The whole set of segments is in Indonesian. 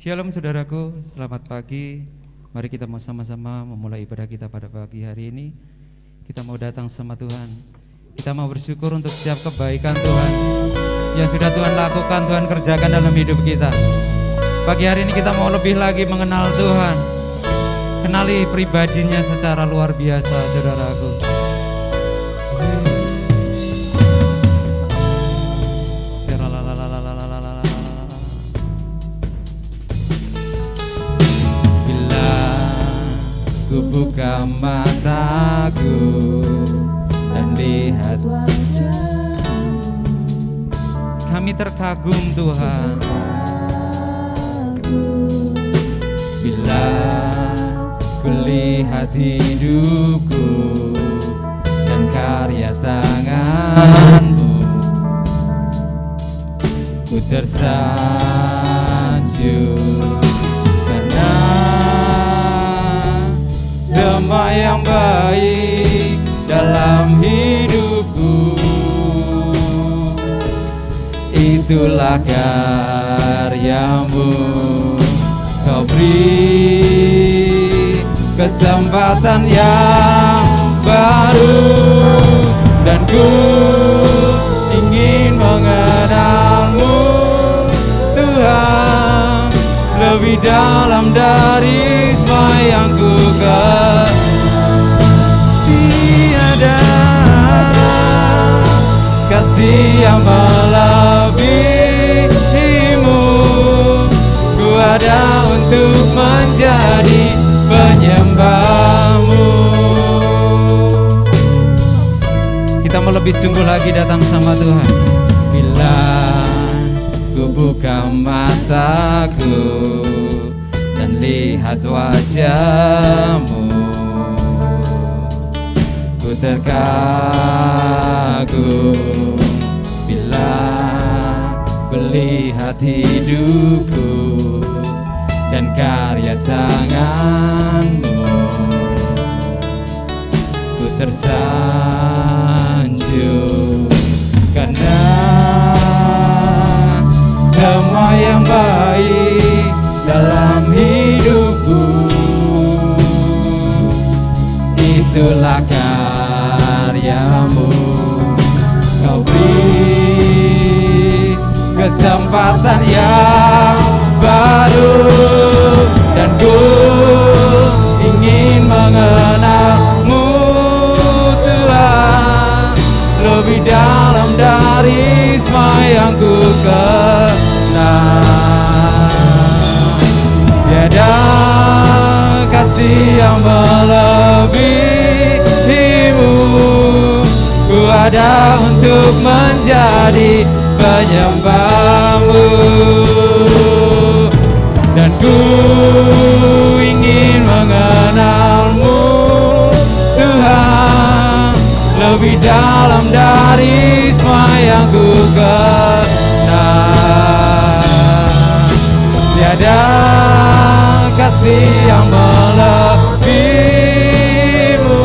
Shalom saudaraku, selamat pagi. Mari kita mau sama-sama memulai ibadah kita pada pagi hari ini. Kita mau datang sama Tuhan. Kita mau bersyukur untuk setiap kebaikan Tuhan yang sudah Tuhan lakukan, Tuhan kerjakan dalam hidup kita. Pagi hari ini kita mau lebih lagi mengenal Tuhan. Kenali pribadinya secara luar biasa saudaraku. Ku buka mataku dan lihat wajah-Mu, kami terkagum Tuhan. Bila ku lihat hidupku dan karya tangan-Mu, ku tersanjung. Semua yang baik dalam hidupku, itulah karya-Mu. Kau beri kesempatan yang baru, dan ku ingin mengenal-Mu Tuhan lebih dalam dari semua yang ku kenal. Tiada kasih yang melebihi-Mu. Ku ada untuk menjadi penyembah-Mu. Kita mau lebih sungguh lagi datang sama Tuhan. Bila ku buka mataku dan lihat wajah-Mu, ku terkagum. Bila ku lihat hidupku dan karya tangan-Mu, ku tersanjung. Karena semua yang baik dalam hidupku, itulah karya-Mu. Kau beri kesempatan yang baru, dan ku ingin mengenal-Mu Tuhan lebih dalam dari semua yang ku kenal. Tiada kasih yang melebihi-Mu. Ku ada untuk menjadi penyembah-Mu, dan ku ingin mengenal-Mu Tuhan lebih dalam dari semua yang ku kenal. Tiada kasih yang melebihi-Mu.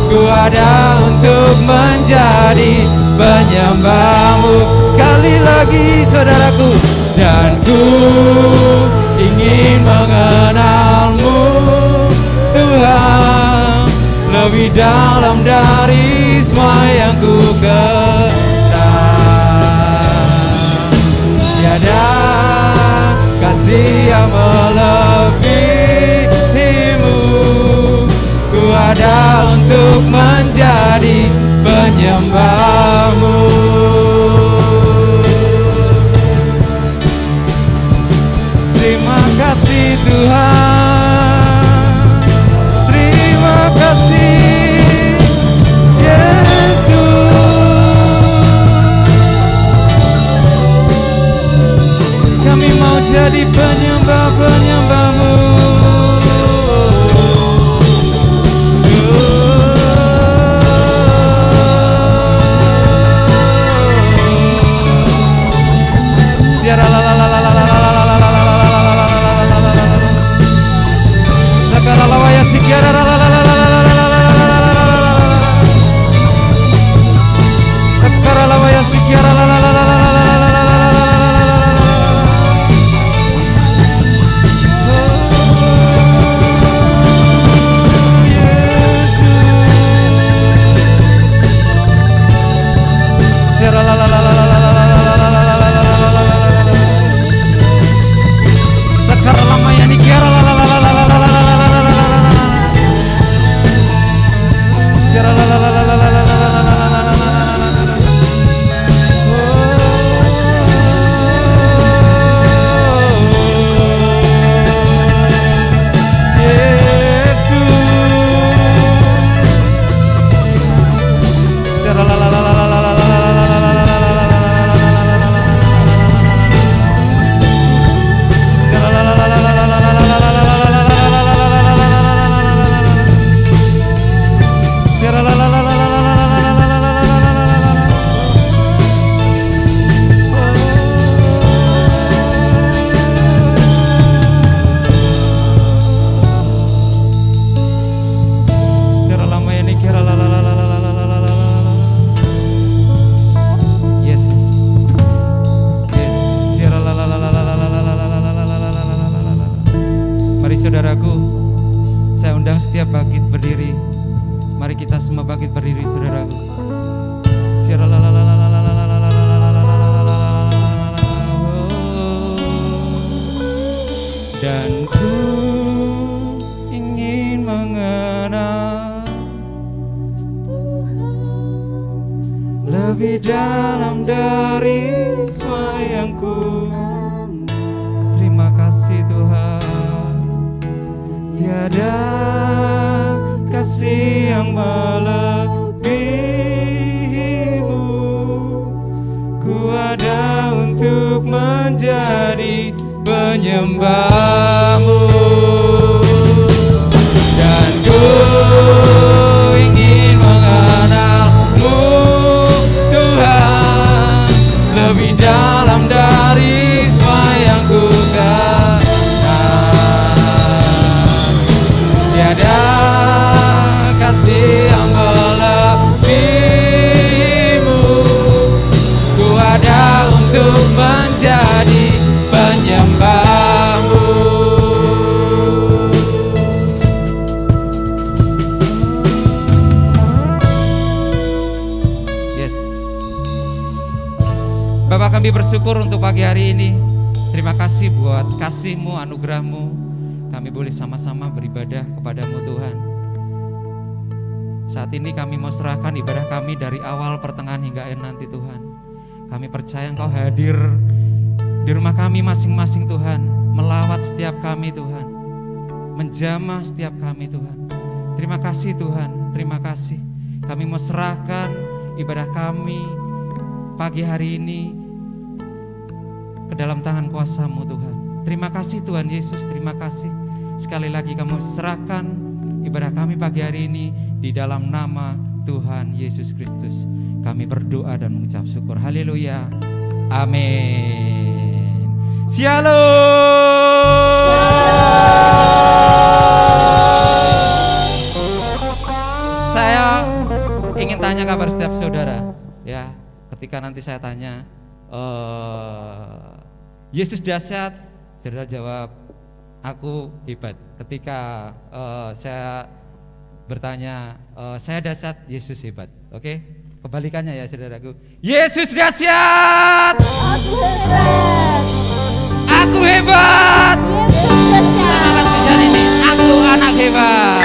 Ku ada untuk menjadi penyembah-Mu. Sekali lagi saudaraku, dan ku ingin mengenal-Mu Tuhan lebih dalam dari semua yang ku kenal. Tiada kasih yang melebihi-Mu. Ku ada untuk menjadi penyembah-Mu. Terima kasih Tuhan, terima kasih Yesus. Kami mau jadi penyembah-penyembah-Mu. setiap bangkit berdiri. Mari kita semua bangkit berdiri, saudaraku. Dan ku ingin mengenal lebih dalam dari sayangku. Terima kasih Tuhan. Tiada kasih yang melebihimu. Ku ada untuk menjadi penyembahmu. Dan ku ingin mengenalmu Tuhan lebih dalam dari semua yang ku kenal. Tiada kasih yang melebihimu. Ku ada untuk menjadi penyembahmu. Yes. Bapak, kami bersyukur untuk pagi hari ini. Terima kasih buat kasih-Mu, anugerah-Mu. Kami boleh sama-sama beribadah kepadamu Tuhan. Saat ini kami mau serahkan ibadah kami dari awal, pertengahan hingga akhir nanti Tuhan. Kami percaya Engkau hadir di rumah kami masing-masing Tuhan, melawat setiap kami Tuhan, menjamah setiap kami Tuhan. Terima kasih Tuhan, terima kasih. Kami mau serahkan ibadah kami pagi hari ini ke dalam tangan kuasa-Mu Tuhan. Terima kasih Tuhan Yesus, terima kasih. Sekali lagi kami serahkan ibadah kami pagi hari ini di dalam nama Tuhan Yesus Kristus. Kami berdoa dan mengucap syukur. Haleluya. Amin. Shalom. Saya ingin tanya kabar setiap saudara, ya. Ketika nanti saya tanya, Yesus dahsyat, saudara jawab, aku hebat. Ketika saya bertanya, saya dahsyat, Yesus hebat. Oke? Kebalikannya ya saudaraku. Yesus dahsyat, Aku hebat. aku hebat. Yesus dahsyat. Dan ini aku anak hebat.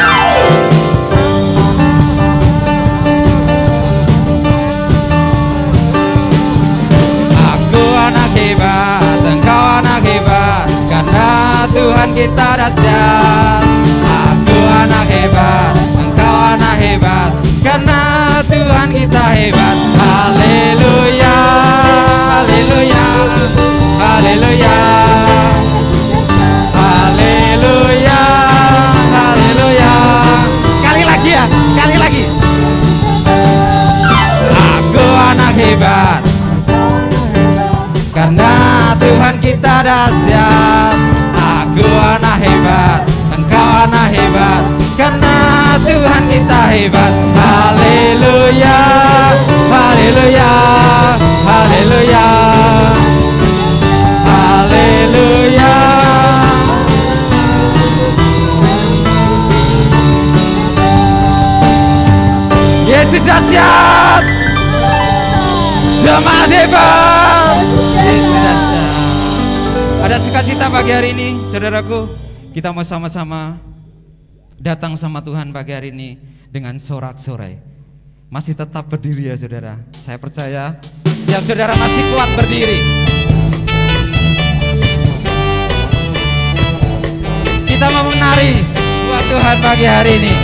Aku anak hebat, engkau anak hebat, karena Tuhan kita dahsyat. Aku anak hebat, engkau anak hebat, karena Tuhan kita hebat. Haleluya, haleluya, haleluya, haleluya, haleluya. Sekali lagi ya, sekali lagi. Aku anak hebat, karena Tuhan kita dahsyat. Aku anak hebat, engkau anak hebat, karena Tuhan kita hebat. Haleluya, haleluya, haleluya, haleluya. Yesus dahsyat, jemaat hebat. Yesus dahsyat. Ada sukacita pagi hari ini, saudaraku. Kita mau sama-sama datang sama Tuhan pagi hari ini dengan sorak-sorai. Masih tetap berdiri ya saudara. Saya percaya yang saudara masih kuat berdiri. Kita mau menari buat Tuhan pagi hari ini.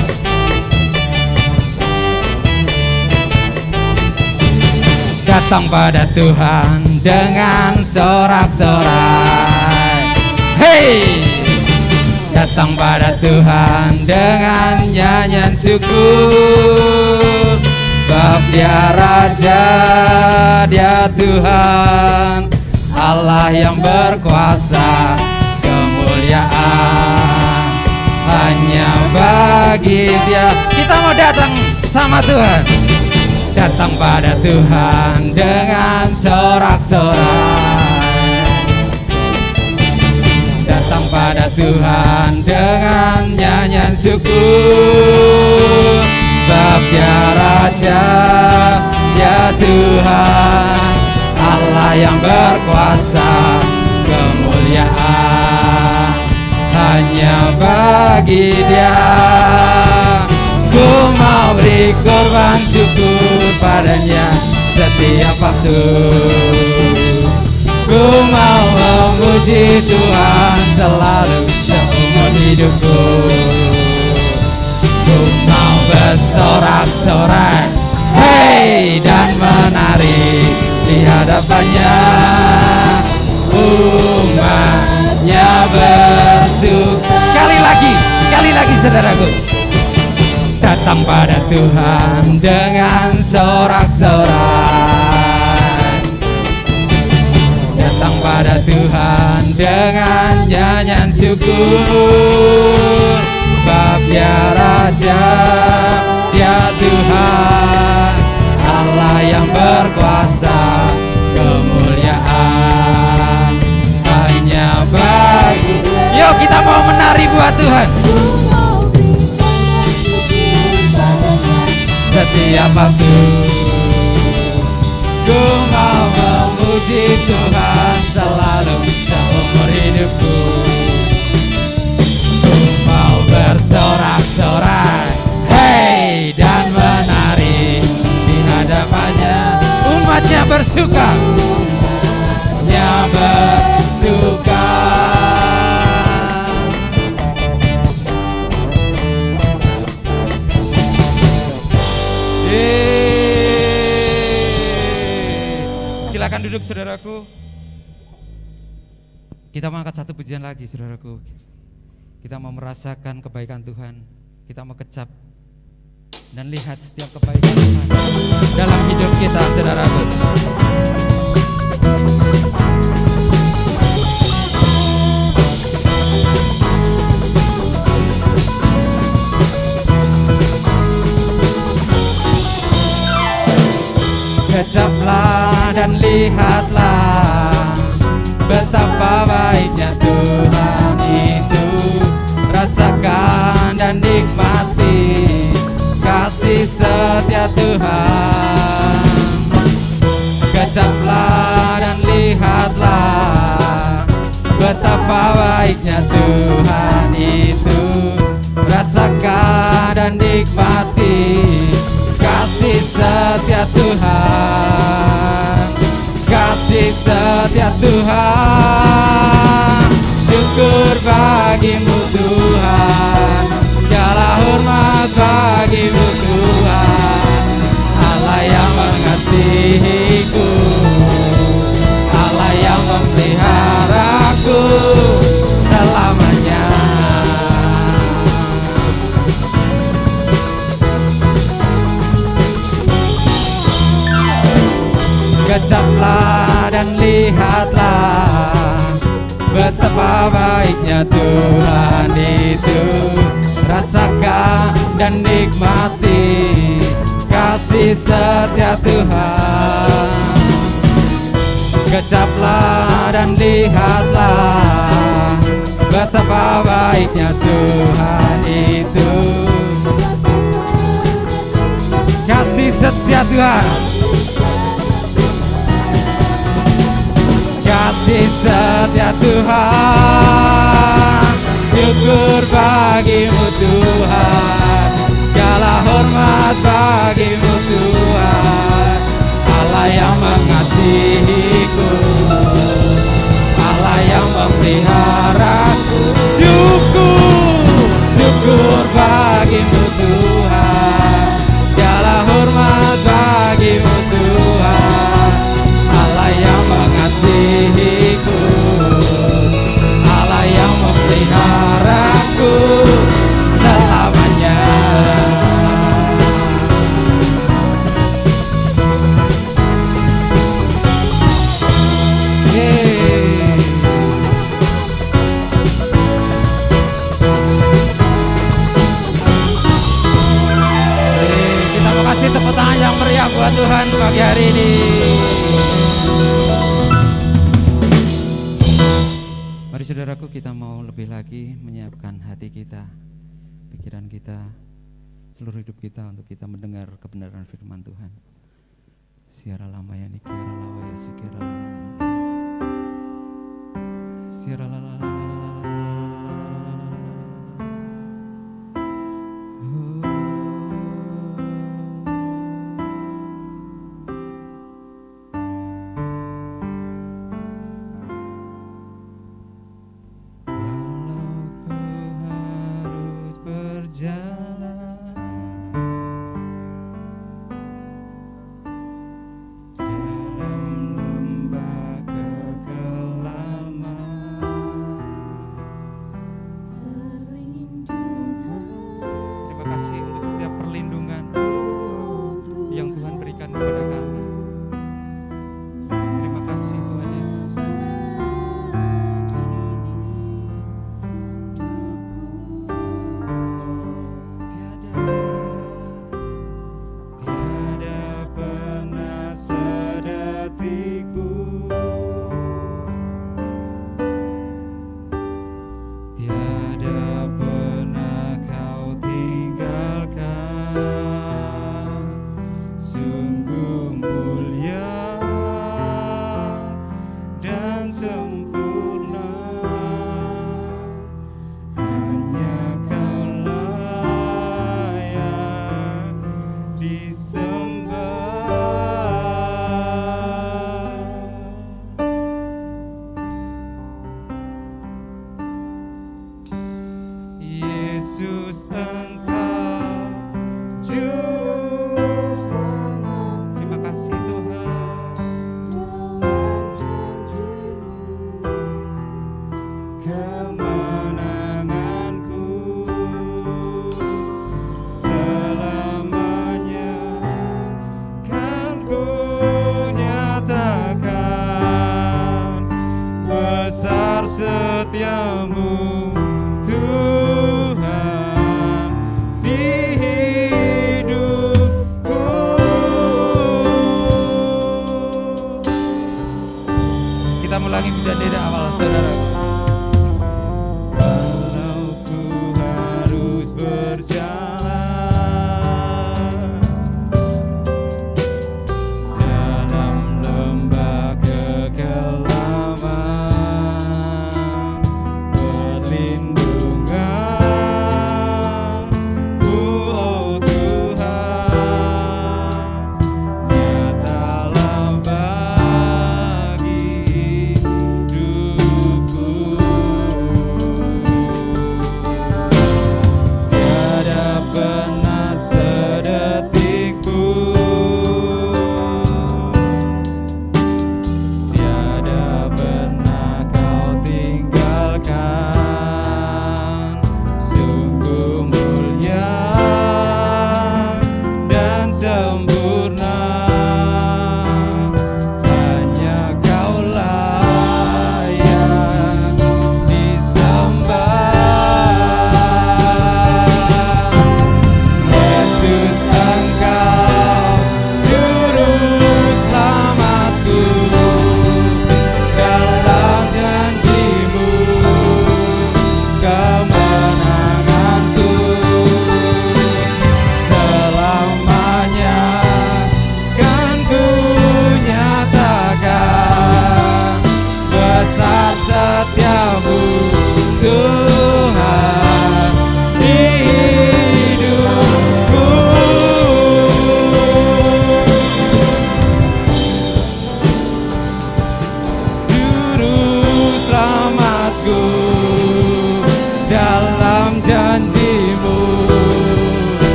Datang pada Tuhan dengan sorak-sorai. Hey! Datang pada Tuhan dengan nyanyian syukur. Sebab Dia Raja, Dia Tuhan, Allah yang berkuasa. Kemuliaan hanya bagi Dia. Kita mau datang sama Tuhan. Datang pada Tuhan dengan sorak-sorai. Datang pada Tuhan dengan nyanyian syukur. Sebab Dia Raja, ya Tuhan, Allah yang berkuasa, kemuliaan hanya bagi Dia. Ku mau beri korban syukur padanya setiap waktu. Ku mau memuji Tuhan selalu seumur hidupku. Ku mau bersorak-sorai, hei, dan menari di hadapannya. Umatnya bersyukur. Sekali lagi saudaraku. Datang pada Tuhan dengan sorak-sorai. Datang pada Tuhan dengan nyanyian syukur. Sebab Dia Raja, Dia Tuhan, Allah yang berkuasa, kemuliaan hanya bagi. Yuk kita mau menari buat Tuhan. Setiap waktu ku mau memuji Tuhan selalu seumur hidupku. Ku mau bersorak-sorai, hei, dan menari di hadapannya. Umatnya bersuka, umatnya bersuka. Silakan duduk saudaraku. Kita mau angkat satu pujian lagi saudaraku. Kita mau merasakan kebaikan Tuhan. Kita mau kecap dan lihat setiap kebaikan Tuhan dalam hidup kita saudaraku. Kecaplah dan lihatlah betapa baiknya Tuhan itu. Rasakan dan nikmati kasih setia Tuhan. Kecaplah dan lihatlah betapa baiknya Tuhan itu. Rasakan dan nikmati kasih setia Tuhan, kasih setia Tuhan. Syukur bagimu Tuhan, segala hormat bagimu Tuhan. Allah yang mengasihiku, Allah yang memeliharaku selamanya. Kecaplah dan lihatlah betapa baiknya Tuhan itu. Rasakan dan nikmati kasih setia Tuhan. Kecaplah dan lihatlah betapa baiknya Tuhan itu. Kasih setia Tuhan, kasih setia Tuhan. Syukur bagimu Tuhan, segala hormat bagimu Tuhan. Allah yang mengasihiku, Allah yang memeliharaku. Syukur bagimu Tuhan, segala hormat bagimu Tuhan. Allah yang mengasihiku, Allah yang memeliharaku selamanya. Kita mau kasih tepuk tangan yang meriah buat Tuhan pagi hari ini. Mari saudaraku, kita mau lebih lagi menyiapkan hati kita, pikiran kita, seluruh hidup kita untuk kita mendengar kebenaran firman Tuhan. Siara lama ya nih, kiara lawa ya si kiara lama. Siara lala.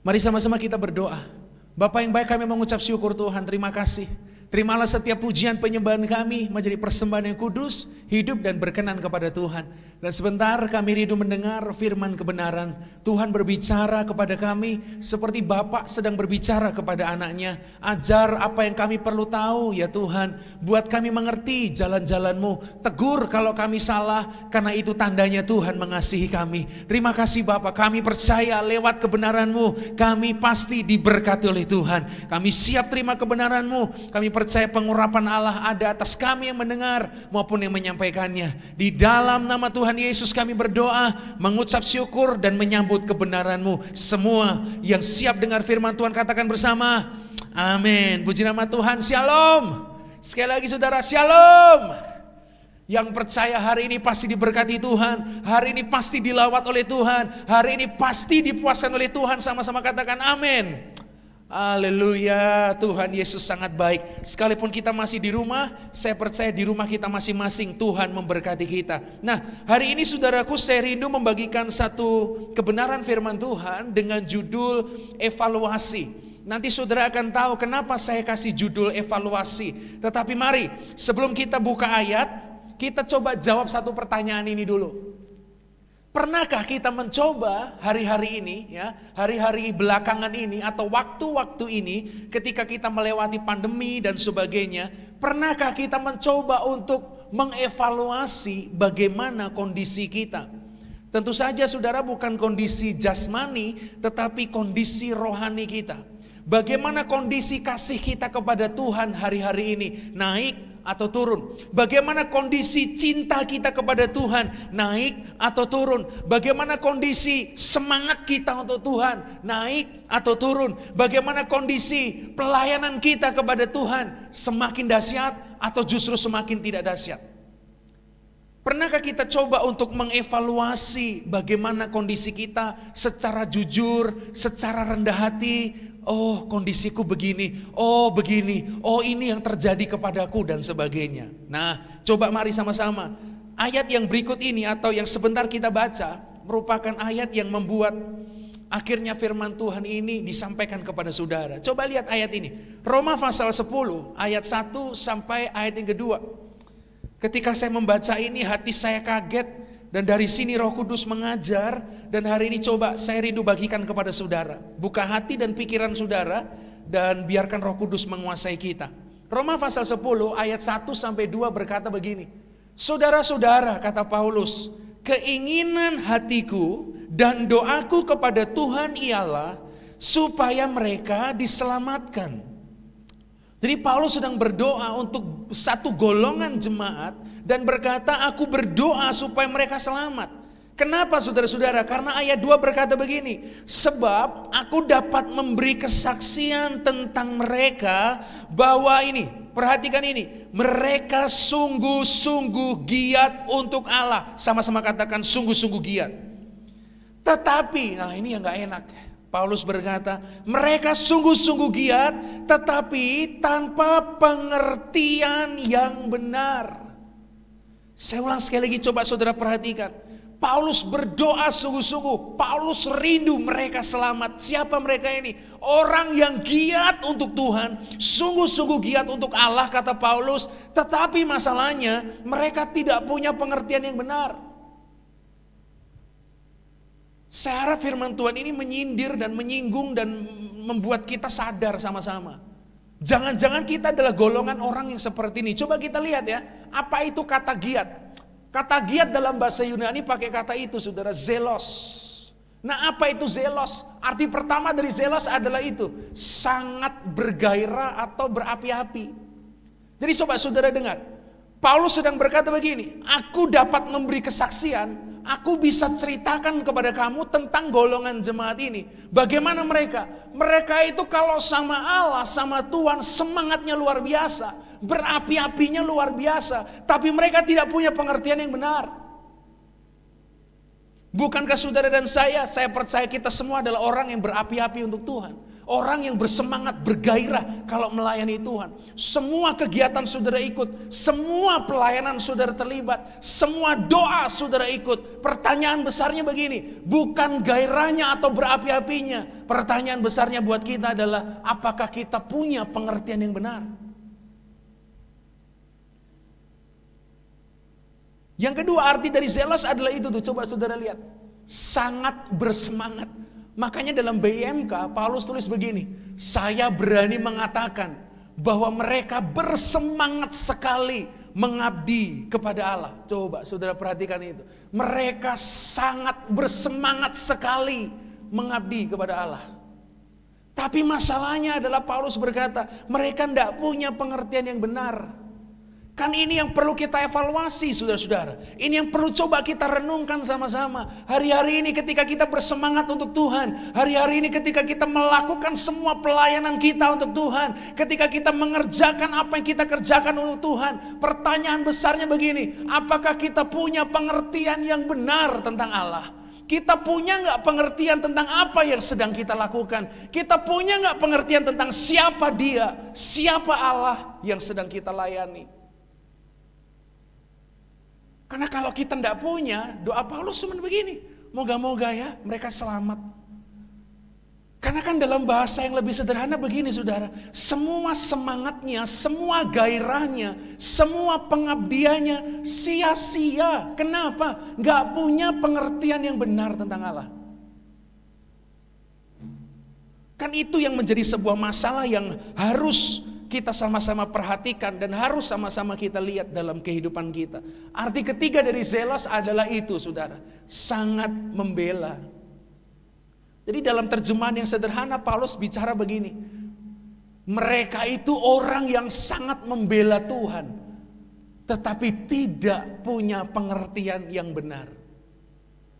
Mari sama-sama kita berdoa. Bapa yang baik, kami mengucap syukur Tuhan, terima kasih. Terimalah setiap pujian penyembahan kami menjadi persembahan yang kudus, hidup dan berkenan kepada Tuhan. Dan sebentar kami rindu mendengar firman kebenaran. Tuhan berbicara kepada kami seperti Bapa sedang berbicara kepada anaknya. Ajar apa yang kami perlu tahu ya Tuhan. Buat kami mengerti jalan-jalan-Mu. Tegur kalau kami salah, karena itu tandanya Tuhan mengasihi kami. Terima kasih Bapa, kami percaya lewat kebenaran-Mu kami pasti diberkati oleh Tuhan. Kami siap terima kebenaran-Mu. Kami percaya pengurapan Allah ada atas kami yang mendengar maupun yang menyampaikannya. Di dalam nama Tuhan Yesus kami berdoa, mengucap syukur dan menyambut kebenaran-Mu. Semua yang siap dengar firman Tuhan katakan bersama, amin. Puji nama Tuhan, shalom. Sekali lagi saudara, shalom. Yang percaya hari ini pasti diberkati Tuhan, hari ini pasti dilawat oleh Tuhan, hari ini pasti dipuaskan oleh Tuhan. Sama-sama katakan amin. Haleluya, Tuhan Yesus sangat baik. Sekalipun kita masih di rumah, saya percaya di rumah kita masing-masing Tuhan memberkati kita. Nah, hari ini saudaraku, saya rindu membagikan satu kebenaran firman Tuhan dengan judul evaluasi. Nanti saudara akan tahu kenapa saya kasih judul evaluasi. Tetapi mari, sebelum kita buka ayat, kita coba jawab satu pertanyaan ini dulu. Pernahkah kita mencoba hari-hari ini, ya, hari-hari belakangan ini atau waktu-waktu ini ketika kita melewati pandemi dan sebagainya, pernahkah kita mencoba untuk mengevaluasi bagaimana kondisi kita? Tentu saja saudara, bukan kondisi jasmani, tetapi kondisi rohani kita. Bagaimana kondisi kasih kita kepada Tuhan hari-hari ini, naik atau turun? Bagaimana kondisi cinta kita kepada Tuhan, naik atau turun? Bagaimana kondisi semangat kita untuk Tuhan, naik atau turun? Bagaimana kondisi pelayanan kita kepada Tuhan, semakin dahsyat atau justru semakin tidak dahsyat? Pernahkah kita coba untuk mengevaluasi bagaimana kondisi kita secara jujur, secara rendah hati? Oh, kondisiku begini, oh begini, oh ini yang terjadi kepadaku dan sebagainya. Nah, coba mari sama-sama. Ayat yang berikut ini atau yang sebentar kita baca merupakan ayat yang membuat akhirnya firman Tuhan ini disampaikan kepada saudara. Coba lihat ayat ini. Roma pasal 10 ayat 1 sampai ayat yang kedua. Ketika saya membaca ini, hati saya kaget. Dan dari sini Roh Kudus mengajar, dan hari ini coba saya rindu bagikan kepada saudara. Buka hati dan pikiran saudara dan biarkan Roh Kudus menguasai kita. Roma pasal 10 ayat 1 sampai 2 berkata begini. Saudara-saudara, kata Paulus, keinginan hatiku dan doaku kepada Tuhan ialah supaya mereka diselamatkan. Jadi Paulus sedang berdoa untuk satu golongan jemaat dan berkata, aku berdoa supaya mereka selamat. Kenapa saudara-saudara? Karena ayat 2 berkata begini, sebab aku dapat memberi kesaksian tentang mereka bahwa ini, perhatikan ini, mereka sungguh-sungguh giat untuk Allah. Sama-sama katakan sungguh-sungguh giat. Tetapi, nah ini yang gak enak. Paulus berkata, mereka sungguh-sungguh giat tetapi tanpa pengertian yang benar. Saya ulang sekali lagi, coba saudara perhatikan. Paulus berdoa sungguh-sungguh. Paulus rindu mereka selamat. Siapa mereka ini? Orang yang giat untuk Tuhan, sungguh-sungguh giat untuk Allah, kata Paulus. Tetapi masalahnya mereka tidak punya pengertian yang benar. Saya harap firman Tuhan ini menyindir dan menyinggung dan membuat kita sadar sama-sama. Jangan-jangan kita adalah golongan orang yang seperti ini. Coba kita lihat ya, apa itu kata giat? Kata giat dalam bahasa Yunani pakai kata itu, saudara, zelos. Nah, apa itu zelos? Arti pertama dari zelos adalah itu, sangat bergairah atau berapi-api. Jadi coba saudara dengar, Paulus sedang berkata begini, aku dapat memberi kesaksian, aku bisa ceritakan kepada kamu tentang golongan jemaat ini. Bagaimana mereka? Mereka itu kalau sama Allah, sama Tuhan, semangatnya luar biasa, berapi-apinya luar biasa, tapi mereka tidak punya pengertian yang benar. Bukankah saudara dan saya percaya kita semua adalah orang yang berapi-api untuk Tuhan. Orang yang bersemangat, bergairah kalau melayani Tuhan. Semua kegiatan saudara ikut, semua pelayanan saudara terlibat, semua doa saudara ikut. Pertanyaan besarnya begini, bukan gairahnya atau berapi-apinya. Pertanyaan besarnya buat kita adalah, apakah kita punya pengertian yang benar? Yang kedua, arti dari zelos adalah itu tuh, coba saudara lihat. Sangat bersemangat. Makanya dalam BIMK Paulus tulis begini, saya berani mengatakan bahwa mereka bersemangat sekali mengabdi kepada Allah. Coba saudara perhatikan itu. Mereka sangat bersemangat sekali mengabdi kepada Allah. Tapi masalahnya adalah Paulus berkata, mereka tidak punya pengertian yang benar. Kan ini yang perlu kita evaluasi saudara-saudara. Ini yang perlu coba kita renungkan sama-sama. Hari-hari ini ketika kita bersemangat untuk Tuhan. Hari-hari ini ketika kita melakukan semua pelayanan kita untuk Tuhan. Ketika kita mengerjakan apa yang kita kerjakan untuk Tuhan. Pertanyaan besarnya begini. Apakah kita punya pengertian yang benar tentang Allah? Kita punya nggak pengertian tentang apa yang sedang kita lakukan? Kita punya nggak pengertian tentang siapa Dia? Siapa Allah yang sedang kita layani? Karena kalau kita tidak punya, doa Paulus cuma begini. Moga-moga ya mereka selamat. Karena kan dalam bahasa yang lebih sederhana begini saudara. Semua semangatnya, semua gairahnya, semua pengabdiannya sia-sia. Kenapa? Gak punya pengertian yang benar tentang Allah. Kan itu yang menjadi sebuah masalah yang harus kita sama-sama perhatikan dan harus sama-sama kita lihat dalam kehidupan kita. Arti ketiga dari zelos adalah itu saudara, sangat membela. Jadi dalam terjemahan yang sederhana Paulus bicara begini, mereka itu orang yang sangat membela Tuhan, tetapi tidak punya pengertian yang benar.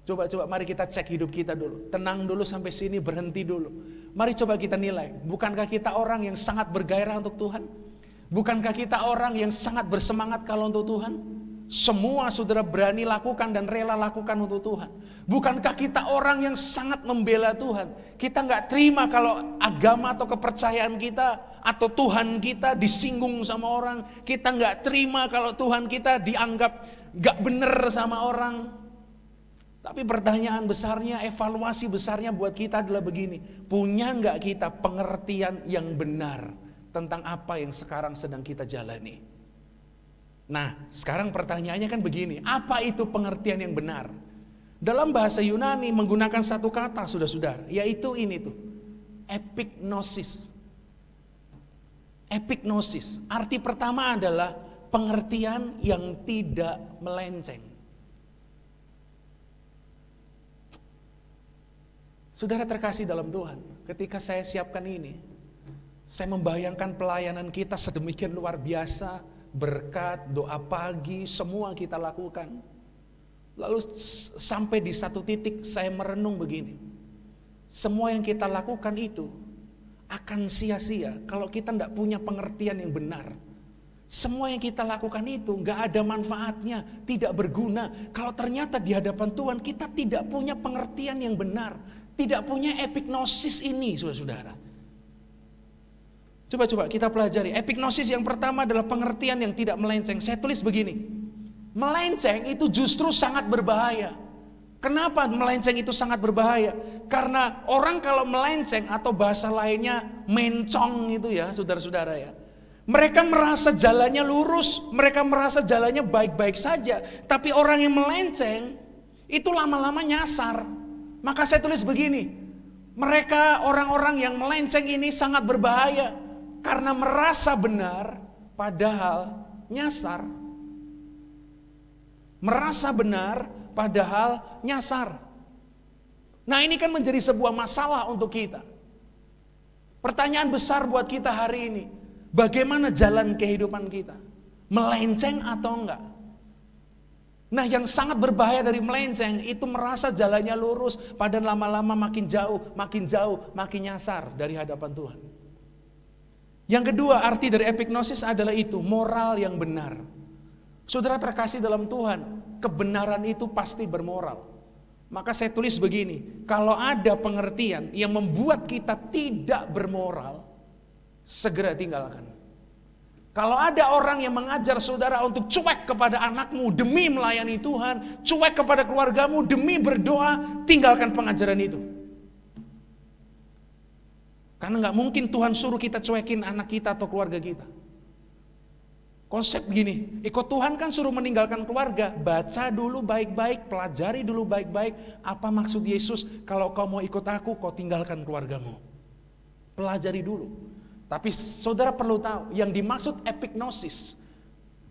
Coba mari kita cek hidup kita dulu. Tenang dulu sampai sini, berhenti dulu. Mari coba kita nilai. Bukankah kita orang yang sangat bergairah untuk Tuhan? Bukankah kita orang yang sangat bersemangat kalau untuk Tuhan? Semua saudara berani lakukan dan rela lakukan untuk Tuhan. Bukankah kita orang yang sangat membela Tuhan? Kita nggak terima kalau agama atau kepercayaan kita atau Tuhan kita disinggung sama orang. Kita nggak terima kalau Tuhan kita dianggap nggak bener sama orang. Tapi pertanyaan besarnya, evaluasi besarnya buat kita adalah begini. Punya nggak kita pengertian yang benar tentang apa yang sekarang sedang kita jalani? Nah, sekarang pertanyaannya kan begini. Apa itu pengertian yang benar? Dalam bahasa Yunani menggunakan satu kata, saudara-saudara, yaitu ini tuh. Epignosis. Epignosis. Arti pertama adalah pengertian yang tidak melenceng. Saudara terkasih dalam Tuhan, ketika saya siapkan ini, saya membayangkan pelayanan kita sedemikian luar biasa, berkat, doa pagi, semua kita lakukan. Lalu sampai di satu titik saya merenung begini, semua yang kita lakukan itu akan sia-sia kalau kita tidak punya pengertian yang benar. Semua yang kita lakukan itu gak ada manfaatnya, tidak berguna. Kalau ternyata di hadapan Tuhan kita tidak punya pengertian yang benar, tidak punya epignosis ini, saudara-saudara. Coba kita pelajari. Epignosis yang pertama adalah pengertian yang tidak melenceng. Saya tulis begini, melenceng itu justru sangat berbahaya. Kenapa melenceng itu sangat berbahaya? Karena orang kalau melenceng atau bahasa lainnya mencong itu ya, saudara-saudara ya. Mereka merasa jalannya lurus, mereka merasa jalannya baik-baik saja. Tapi orang yang melenceng itu lama-lama nyasar. Maka saya tulis begini, mereka orang-orang yang melenceng ini sangat berbahaya karena merasa benar padahal nyasar. Merasa benar padahal nyasar. Nah, ini kan menjadi sebuah masalah untuk kita. Pertanyaan besar buat kita hari ini, bagaimana jalan kehidupan kita? Melenceng atau enggak? Nah, yang sangat berbahaya dari melenceng itu merasa jalannya lurus, padahal lama-lama makin jauh, makin nyasar dari hadapan Tuhan. Yang kedua, arti dari epignosis adalah itu, moral yang benar. Saudara terkasih dalam Tuhan, kebenaran itu pasti bermoral. Maka saya tulis begini, kalau ada pengertian yang membuat kita tidak bermoral, segera tinggalkan. Kalau ada orang yang mengajar saudara untuk cuek kepada anakmu demi melayani Tuhan, cuek kepada keluargamu demi berdoa, tinggalkan pengajaran itu. Karena nggak mungkin Tuhan suruh kita cuekin anak kita atau keluarga kita. Konsep gini, ikut Tuhan kan suruh meninggalkan keluarga. Baca dulu baik-baik, pelajari dulu baik-baik. Apa maksud Yesus? Kalau kau mau ikut aku, kau tinggalkan keluargamu. Pelajari dulu. Tapi saudara perlu tahu, yang dimaksud epignosis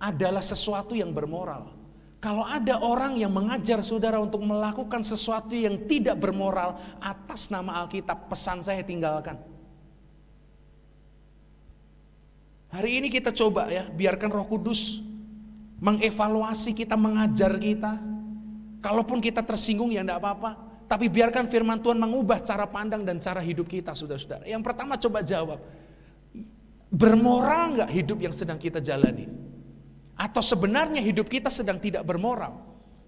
adalah sesuatu yang bermoral. Kalau ada orang yang mengajar saudara untuk melakukan sesuatu yang tidak bermoral atas nama Alkitab, pesan saya tinggalkan. Hari ini kita coba ya, biarkan Roh Kudus mengevaluasi kita, mengajar kita. Kalaupun kita tersinggung ya enggak apa-apa, tapi biarkan firman Tuhan mengubah cara pandang dan cara hidup kita, saudara-saudara. Yang pertama coba jawab, bermoral enggak hidup yang sedang kita jalani? Atau sebenarnya hidup kita sedang tidak bermoral?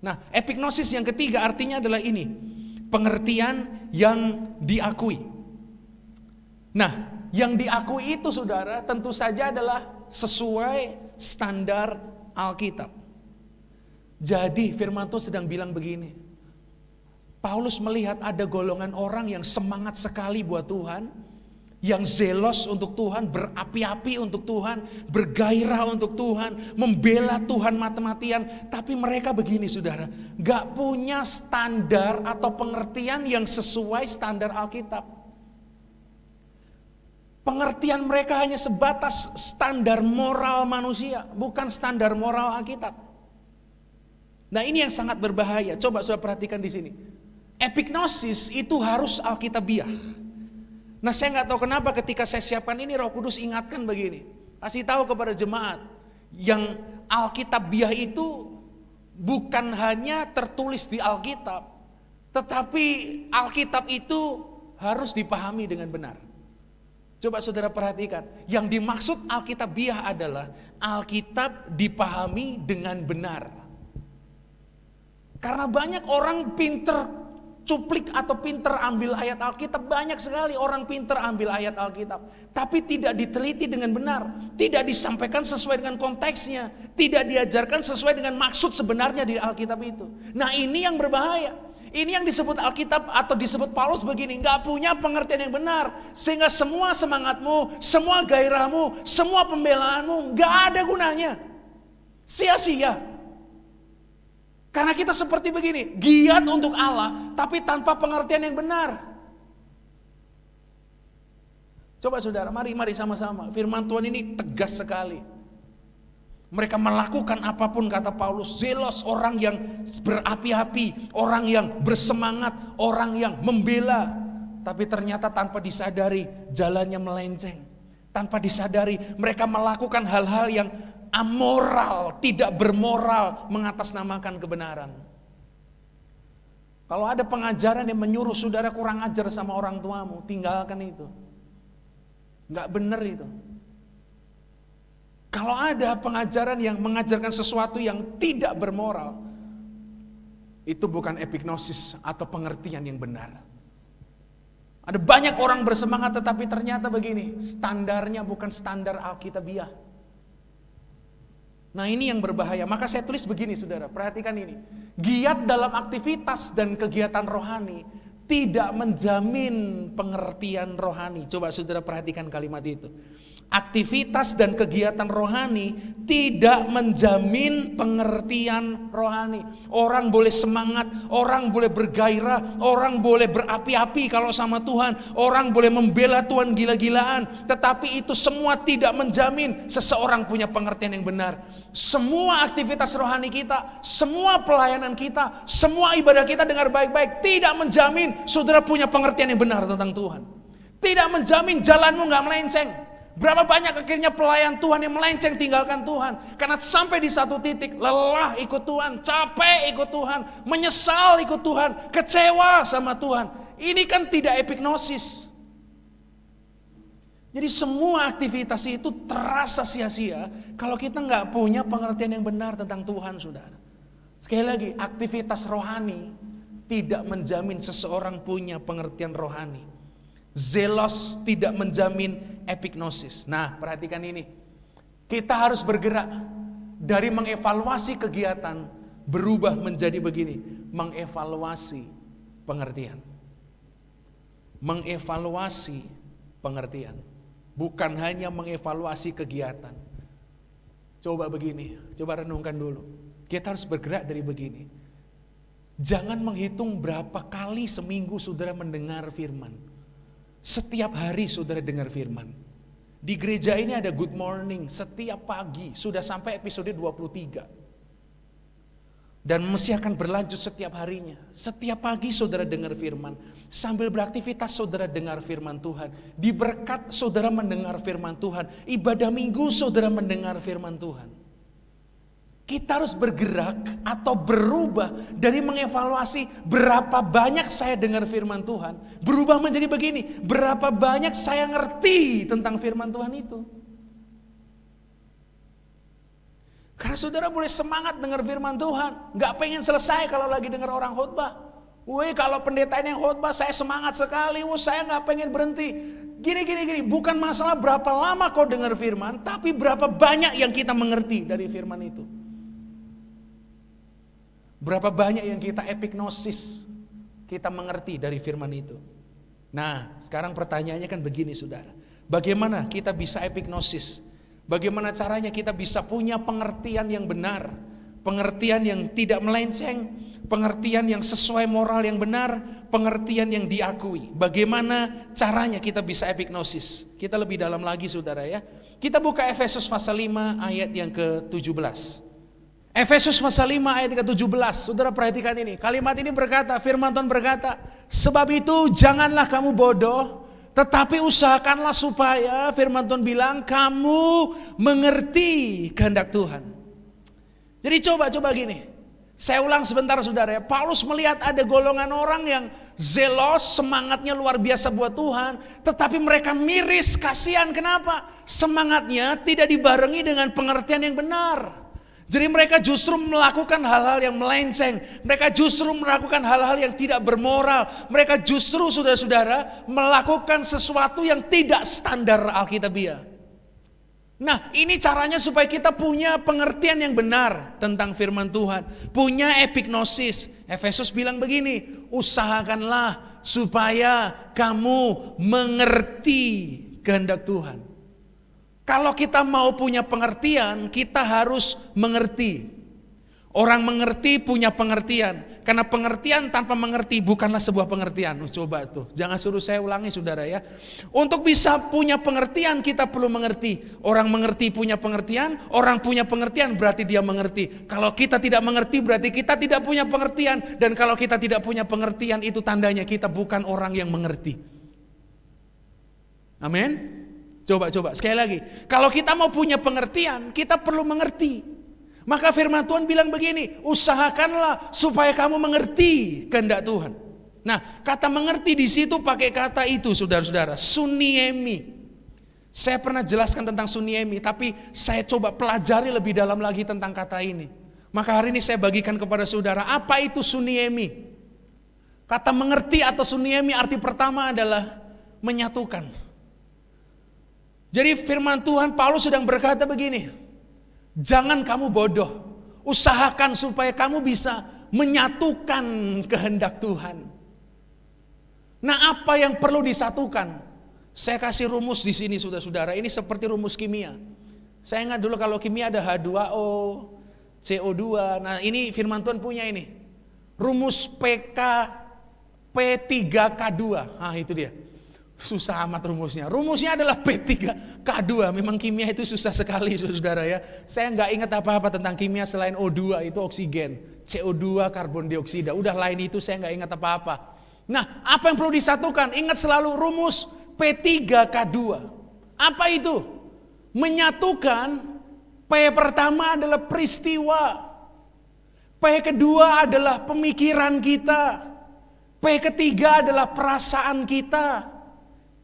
Nah, epignosis yang ketiga artinya adalah ini, pengertian yang diakui. Nah, yang diakui itu saudara tentu saja adalah sesuai standar Alkitab. Jadi firman Tuhan sedang bilang begini, Paulus melihat ada golongan orang yang semangat sekali buat Tuhan, yang zelos untuk Tuhan, berapi-api untuk Tuhan, bergairah untuk Tuhan, membela Tuhan mati-matian. Tapi mereka begini saudara, gak punya standar atau pengertian yang sesuai standar Alkitab. Pengertian mereka hanya sebatas standar moral manusia, bukan standar moral Alkitab. Nah, ini yang sangat berbahaya. Coba saudara perhatikan di sini. Epignosis itu harus Alkitabiah. Nah, saya nggak tahu kenapa ketika saya siapkan ini Roh Kudus ingatkan begini. Kasih tahu kepada jemaat, yang Alkitabiah itu bukan hanya tertulis di Alkitab, tetapi Alkitab itu harus dipahami dengan benar. Coba saudara perhatikan, yang dimaksud Alkitabiah adalah Alkitab dipahami dengan benar. Karena banyak orang pinter cuplik atau pinter ambil ayat Alkitab, banyak sekali orang pinter ambil ayat Alkitab, tapi tidak diteliti dengan benar, tidak disampaikan sesuai dengan konteksnya, tidak diajarkan sesuai dengan maksud sebenarnya di Alkitab itu. Nah, ini yang berbahaya. Ini yang disebut Alkitab atau disebut Paulus begini, nggak punya pengertian yang benar, sehingga semua semangatmu, semua gairahmu, semua pembelaanmu nggak ada gunanya, sia-sia. Karena kita seperti begini, giat untuk Allah, tapi tanpa pengertian yang benar. Coba saudara, mari sama-sama. Firman Tuhan ini tegas sekali. Mereka melakukan apapun kata Paulus, zelos, orang yang berapi-api, orang yang bersemangat, orang yang membela. Tapi ternyata tanpa disadari jalannya melenceng. Tanpa disadari mereka melakukan hal-hal yang amoral, tidak bermoral, mengatasnamakan kebenaran. Kalau ada pengajaran yang menyuruh saudara kurang ajar sama orang tuamu, tinggalkan itu. Nggak benar itu. Kalau ada pengajaran yang mengajarkan sesuatu yang tidak bermoral, itu bukan epignosis atau pengertian yang benar. Ada banyak orang bersemangat tetapi ternyata begini, standarnya bukan standar Alkitabiah. Nah, ini yang berbahaya. Maka saya tulis begini saudara, perhatikan ini. Giat dalam aktivitas dan kegiatan rohani tidak menjamin pengertian rohani. Coba saudara perhatikan kalimat itu. Aktivitas dan kegiatan rohani tidak menjamin pengertian rohani. Orang boleh semangat, orang boleh bergairah, orang boleh berapi-api kalau sama Tuhan, orang boleh membela Tuhan gila-gilaan, tetapi itu semua tidak menjamin seseorang punya pengertian yang benar. Semua aktivitas rohani kita, semua pelayanan kita, semua ibadah kita, dengar baik-baik, tidak menjamin saudara punya pengertian yang benar tentang Tuhan. Tidak menjamin jalanmu gak melenceng. Berapa banyak akhirnya pelayan Tuhan yang melenceng, tinggalkan Tuhan karena sampai di satu titik lelah ikut Tuhan, capek ikut Tuhan, menyesal ikut Tuhan, kecewa sama Tuhan. Ini kan tidak epignosis. Jadi semua aktivitas itu terasa sia-sia kalau kita nggak punya pengertian yang benar tentang Tuhan, saudara. Sekali lagi, aktivitas rohani tidak menjamin seseorang punya pengertian rohani. Zelos tidak menjamin epignosis. Nah, perhatikan ini. Kita harus bergerak dari mengevaluasi kegiatan berubah menjadi begini, mengevaluasi pengertian. Mengevaluasi pengertian. Bukan hanya mengevaluasi kegiatan. Coba begini, coba renungkan dulu. Kita harus bergerak dari begini. Jangan menghitung berapa kali seminggu saudara mendengar firman. Setiap hari saudara dengar firman. Di gereja ini ada good morning setiap pagi, sudah sampai episode 23. Dan mesti akan berlanjut setiap harinya. Setiap pagi saudara dengar firman. Sambil beraktivitas saudara dengar firman Tuhan. Di berkat saudara mendengar firman Tuhan. Ibadah minggu saudara mendengar firman Tuhan. Kita harus bergerak atau berubah dari mengevaluasi berapa banyak saya dengar firman Tuhan. Berubah menjadi begini, berapa banyak saya ngerti tentang firman Tuhan itu. Karena saudara boleh semangat dengar firman Tuhan. Gak pengen selesai kalau lagi dengar orang khotbah. Wih, kalau pendeta ini yang khotbah saya semangat sekali. Wih, saya gak pengen berhenti. Gini. Bukan masalah berapa lama kau dengar firman, tapi berapa banyak yang kita mengerti dari firman itu. Berapa banyak yang kita epignosis, kita mengerti dari firman itu. Nah, sekarang pertanyaannya kan begini saudara. Bagaimana kita bisa epignosis? Bagaimana caranya kita bisa punya pengertian yang benar, pengertian yang tidak melenceng, pengertian yang sesuai moral yang benar, pengertian yang diakui. Bagaimana caranya kita bisa epignosis? Kita lebih dalam lagi saudara ya. Kita buka Efesus pasal 5 ayat yang ke-17. Efesus pasal 5 ayat ke-17. Saudara perhatikan ini. Kalimat ini berkata, firman Tuhan berkata, sebab itu janganlah kamu bodoh, tetapi usahakanlah supaya, firman Tuhan bilang, kamu mengerti kehendak Tuhan. Jadi coba gini. Saya ulang sebentar saudara ya. Paulus melihat ada golongan orang yang zelos, semangatnya luar biasa buat Tuhan, tetapi mereka miris, kasihan. Kenapa? Semangatnya tidak dibarengi dengan pengertian yang benar. Jadi mereka justru melakukan hal-hal yang melenceng. Mereka justru melakukan hal-hal yang tidak bermoral. Mereka justru saudara-saudara melakukan sesuatu yang tidak standar Alkitabiah. Nah, ini caranya supaya kita punya pengertian yang benar tentang firman Tuhan. Punya epignosis. Efesus bilang begini, usahakanlah supaya kamu mengerti kehendak Tuhan. Kalau kita mau punya pengertian, kita harus mengerti. Orang mengerti punya pengertian. Karena pengertian tanpa mengerti bukanlah sebuah pengertian. Coba tuh, jangan suruh saya ulangi saudara ya. Untuk bisa punya pengertian kita perlu mengerti. Orang mengerti punya pengertian, orang punya pengertian berarti dia mengerti. Kalau kita tidak mengerti berarti kita tidak punya pengertian. Dan kalau kita tidak punya pengertian itu tandanya kita bukan orang yang mengerti. Amin. Coba sekali lagi. Kalau kita mau punya pengertian, kita perlu mengerti. Maka firman Tuhan bilang begini, usahakanlah supaya kamu mengerti kehendak Tuhan. Nah, kata mengerti di situ pakai kata itu saudara-saudara, suniemi. Saya pernah jelaskan tentang suniemi, tapi saya coba pelajari lebih dalam lagi tentang kata ini. Maka hari ini saya bagikan kepada saudara, apa itu suniemi? Kata mengerti atau suniemi arti pertama adalah menyatukan. Jadi firman Tuhan, Paulus sedang berkata begini, jangan kamu bodoh, usahakan supaya kamu bisa menyatukan kehendak Tuhan. Nah, apa yang perlu disatukan? Saya kasih rumus di sini saudara-saudara, ini seperti rumus kimia. Saya ingat dulu kalau kimia ada H2O, CO2, nah ini firman Tuhan punya ini. Rumus PK P3K2, nah itu dia. Susah amat rumusnya. Rumusnya adalah P3K2. Memang kimia itu susah sekali saudara ya. Saya nggak ingat apa-apa tentang kimia selain O2 itu oksigen, CO2 karbon dioksida. Udah lain itu saya nggak ingat apa-apa. Nah, apa yang perlu disatukan? Ingat selalu rumus P3K2. Apa itu? Menyatukan. P pertama adalah peristiwa. P kedua adalah pemikiran kita. P ketiga adalah perasaan kita.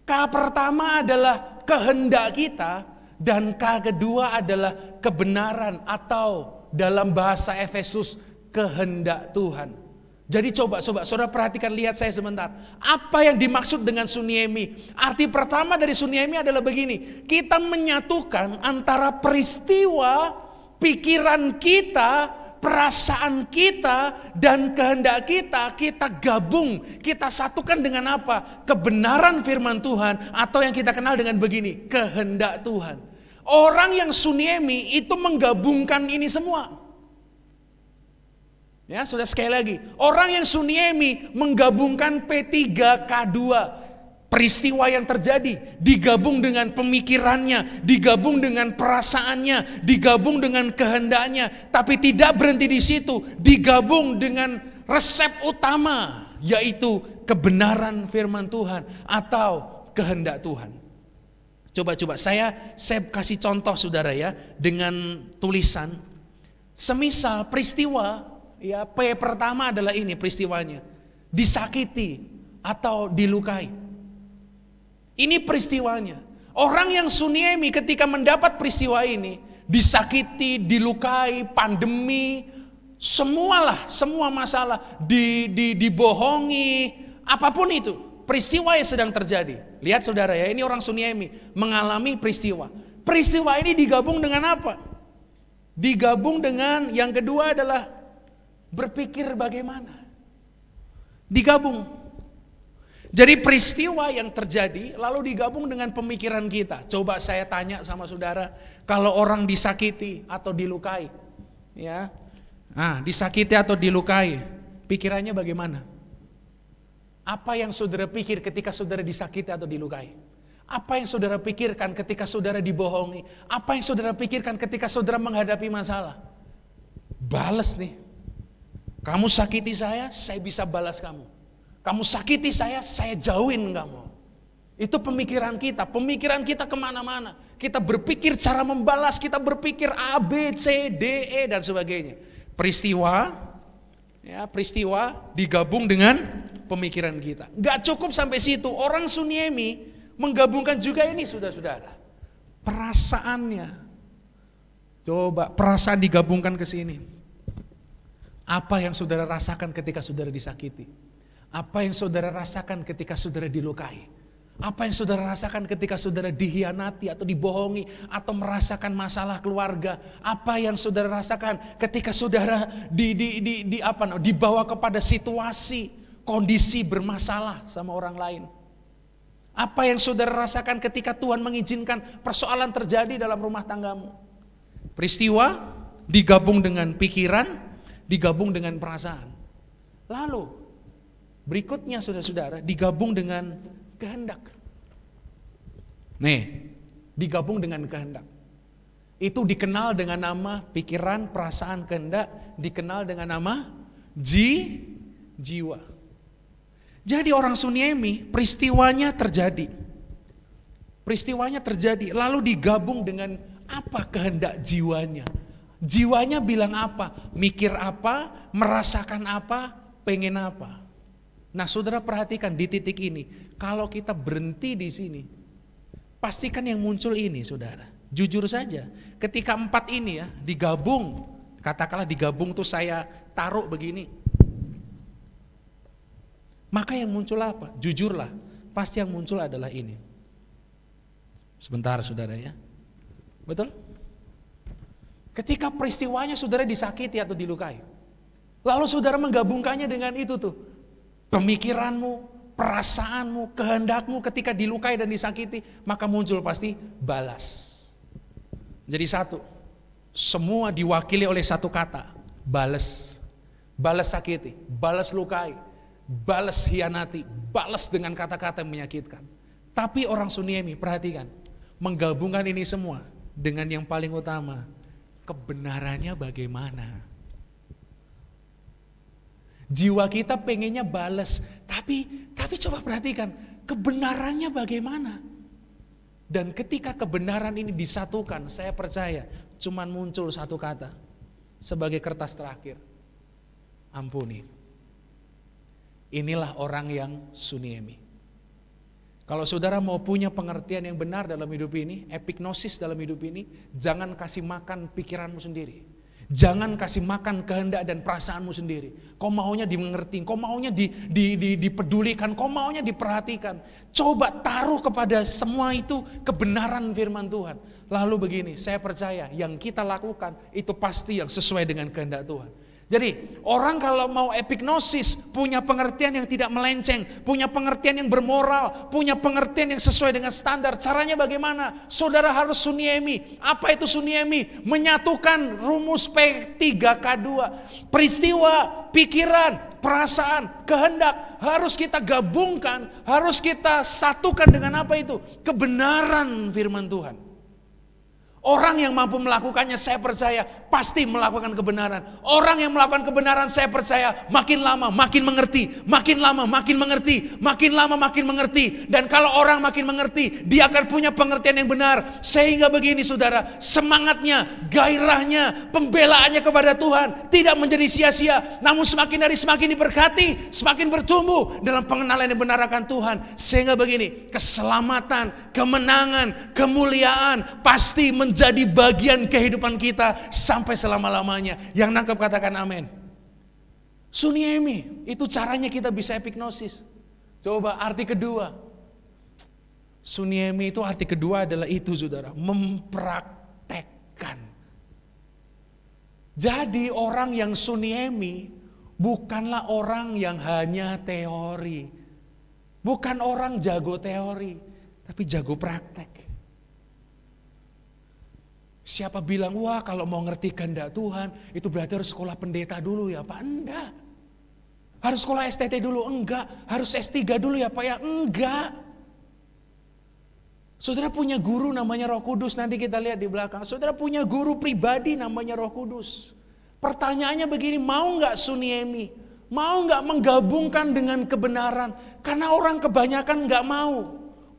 K pertama adalah kehendak kita, dan K kedua adalah kebenaran atau dalam bahasa Efesus kehendak Tuhan. Jadi coba saudara perhatikan, lihat saya sebentar. Apa yang dimaksud dengan Suniemi? Arti pertama dari Suniemi adalah begini. Kita menyatukan antara peristiwa, pikiran kita, perasaan kita, dan kehendak kita. Kita gabung, kita satukan dengan apa? Kebenaran firman Tuhan, atau yang kita kenal dengan begini, kehendak Tuhan. Orang yang Suniemi itu menggabungkan ini semua. Ya, sudah sekali lagi. Orang yang Suniemi menggabungkan P3K2. Peristiwa yang terjadi digabung dengan pemikirannya, digabung dengan perasaannya, digabung dengan kehendaknya, tapi tidak berhenti di situ, digabung dengan resep utama, yaitu kebenaran firman Tuhan atau kehendak Tuhan. Coba saya kasih contoh saudara ya, dengan tulisan. Semisal peristiwa, ya, P pertama adalah ini peristiwanya, disakiti atau dilukai. Ini peristiwanya. Orang yang Suniemi ketika mendapat peristiwa ini, disakiti, dilukai, pandemi, semua masalah, dibohongi, apapun itu, peristiwa yang sedang terjadi. Lihat saudara ya, ini orang Suniemi mengalami peristiwa. Peristiwa ini digabung dengan apa? Digabung dengan yang kedua adalah berpikir bagaimana. Digabung. Jadi peristiwa yang terjadi lalu digabung dengan pemikiran kita. Coba saya tanya sama saudara, kalau orang disakiti atau dilukai, ya, disakiti atau dilukai, pikirannya bagaimana? Apa yang saudara pikir ketika saudara disakiti atau dilukai? Apa yang saudara pikirkan ketika saudara dibohongi? Apa yang saudara pikirkan ketika saudara menghadapi masalah? Balas nih. Kamu sakiti saya bisa balas kamu. Kamu sakiti saya jauhin kamu. Itu pemikiran kita kemana-mana. Kita berpikir cara membalas, kita berpikir A, B, C, D, E, dan sebagainya. Peristiwa digabung dengan pemikiran kita. Gak cukup sampai situ, orang Suniemi menggabungkan juga ini saudara-saudara. Perasaannya. Coba perasaan digabungkan ke sini. Apa yang saudara rasakan ketika saudara disakiti? Apa yang saudara rasakan ketika saudara dilukai? Apa yang saudara rasakan ketika saudara dihianati atau dibohongi atau merasakan masalah keluarga? Apa yang saudara rasakan ketika saudara dibawa kepada situasi kondisi bermasalah sama orang lain? Apa yang saudara rasakan ketika Tuhan mengizinkan persoalan terjadi dalam rumah tanggamu? Peristiwa digabung dengan pikiran, digabung dengan perasaan. Lalu berikutnya saudara-saudara, digabung dengan kehendak. Nih, digabung dengan kehendak. Itu dikenal dengan nama pikiran, perasaan, kehendak, dikenal dengan nama jiwa. Jadi orang Suniemi, peristiwanya terjadi. Lalu digabung dengan apa kehendak jiwanya. Jiwanya bilang apa, mikir apa, merasakan apa, pengen apa. Nah, saudara perhatikan di titik ini, kalau kita berhenti di sini, pastikan yang muncul ini, saudara. Jujur saja, ketika 4 ini ya digabung, katakanlah digabung tuh saya taruh begini, maka yang muncul apa? Jujurlah, pasti yang muncul adalah ini. Sebentar, saudara ya, betul? Ketika peristiwanya saudara disakiti atau dilukai, lalu saudara menggabungkannya dengan itu tuh. Pemikiranmu, perasaanmu, kehendakmu ketika dilukai dan disakiti, maka muncul pasti balas. Jadi satu, semua diwakili oleh satu kata, balas. Balas sakiti, balas lukai, balas hianati, balas dengan kata-kata yang menyakitkan. Tapi orang Suniemi, perhatikan, menggabungkan ini semua dengan yang paling utama, kebenarannya bagaimana. Jiwa kita pengennya balas, tapi coba perhatikan, kebenarannya bagaimana? Dan ketika kebenaran ini disatukan, saya percaya cuman muncul satu kata sebagai kertas terakhir. Ampuni. Inilah orang yang Suniemi. Kalau saudara mau punya pengertian yang benar dalam hidup ini, epignosis dalam hidup ini, jangan kasih makan pikiranmu sendiri. Jangan kasih makan kehendak dan perasaanmu sendiri. Kau maunya dimengerti, kau maunya dipedulikan, kau maunya diperhatikan. Coba taruh kepada semua itu kebenaran firman Tuhan. Lalu begini, saya percaya yang kita lakukan itu pasti yang sesuai dengan kehendak Tuhan. Jadi orang kalau mau epignosis, punya pengertian yang tidak melenceng, punya pengertian yang bermoral, punya pengertian yang sesuai dengan standar. Caranya bagaimana? Saudara harus suniemi. Apa itu suniemi? Menyatukan rumus P3K2. Peristiwa, pikiran, perasaan, kehendak harus kita gabungkan, harus kita satukan dengan apa itu? Kebenaran firman Tuhan. Orang yang mampu melakukannya, saya percaya pasti melakukan kebenaran. Orang yang melakukan kebenaran, saya percaya makin lama makin mengerti, makin lama makin mengerti, makin lama makin mengerti. Dan kalau orang makin mengerti, dia akan punya pengertian yang benar. Sehingga begini saudara, semangatnya, gairahnya, pembelaannya kepada Tuhan tidak menjadi sia-sia. Namun semakin hari semakin diberkati, semakin bertumbuh dalam pengenalan yang benar akan Tuhan. Sehingga begini, keselamatan, kemenangan, kemuliaan pasti menjadi bagian kehidupan kita sampai selama-lamanya. Yang nangkep katakan amin. Suniemi, itu caranya kita bisa epignosis. Coba arti kedua. Suniemi itu arti kedua adalah itu saudara, mempraktekkan. Jadi orang yang suniemi bukanlah orang yang hanya teori. Bukan orang jago teori, tapi jago praktek. Siapa bilang, wah kalau mau ngerti kehendak Tuhan, itu berarti harus sekolah pendeta dulu ya Pak? Enggak. Harus sekolah STT dulu? Enggak. Harus S3 dulu ya Pak ya? Enggak. Saudara punya guru namanya Roh Kudus, nanti kita lihat di belakang. Saudara punya guru pribadi namanya Roh Kudus. Pertanyaannya begini, mau nggak suniemi? Mau nggak menggabungkan dengan kebenaran? Karena orang kebanyakan nggak mau.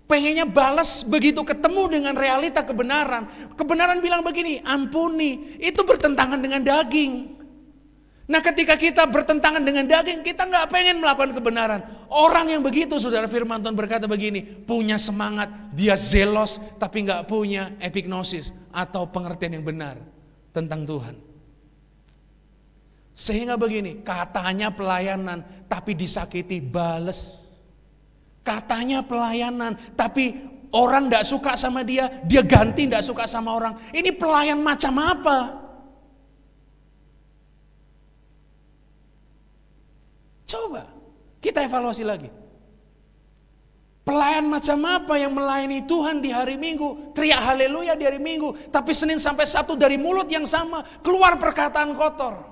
Pengennya balas begitu ketemu dengan realita kebenaran. Kebenaran bilang begini, ampuni. Itu bertentangan dengan daging. Nah ketika kita bertentangan dengan daging, kita nggak pengen melakukan kebenaran. Orang yang begitu, saudara firman Tuhan berkata begini, punya semangat, dia zelos, tapi nggak punya epignosis atau pengertian yang benar tentang Tuhan. Sehingga begini, katanya pelayanan, tapi disakiti, bales. Katanya pelayanan, tapi orang tidak suka sama dia ganti tidak suka sama orang. Ini pelayan macam apa? Coba kita evaluasi lagi. Pelayan macam apa yang melayani Tuhan di hari Minggu, teriak haleluya di hari Minggu, tapi Senin sampai Sabtu dari mulut yang sama keluar perkataan kotor.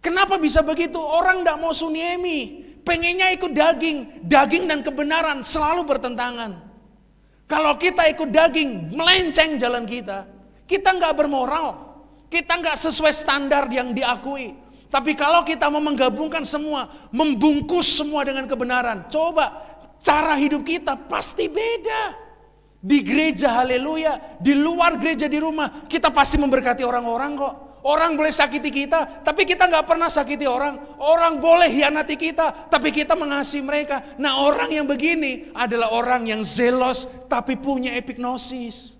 Kenapa bisa begitu? Orang tidak mau suniemi. Pengennya ikut daging. Daging dan kebenaran selalu bertentangan. Kalau kita ikut daging, melenceng jalan kita. Kita nggak bermoral. Kita nggak sesuai standar yang diakui. Tapi kalau kita mau menggabungkan semua, membungkus semua dengan kebenaran. Coba, cara hidup kita pasti beda. Di gereja haleluya, di luar gereja di rumah, kita pasti memberkati orang-orang kok. Orang boleh sakiti kita, tapi kita nggak pernah sakiti orang. Orang boleh hianati kita, tapi kita mengasihi mereka. Nah orang yang begini adalah orang yang zelos, tapi punya epignosis.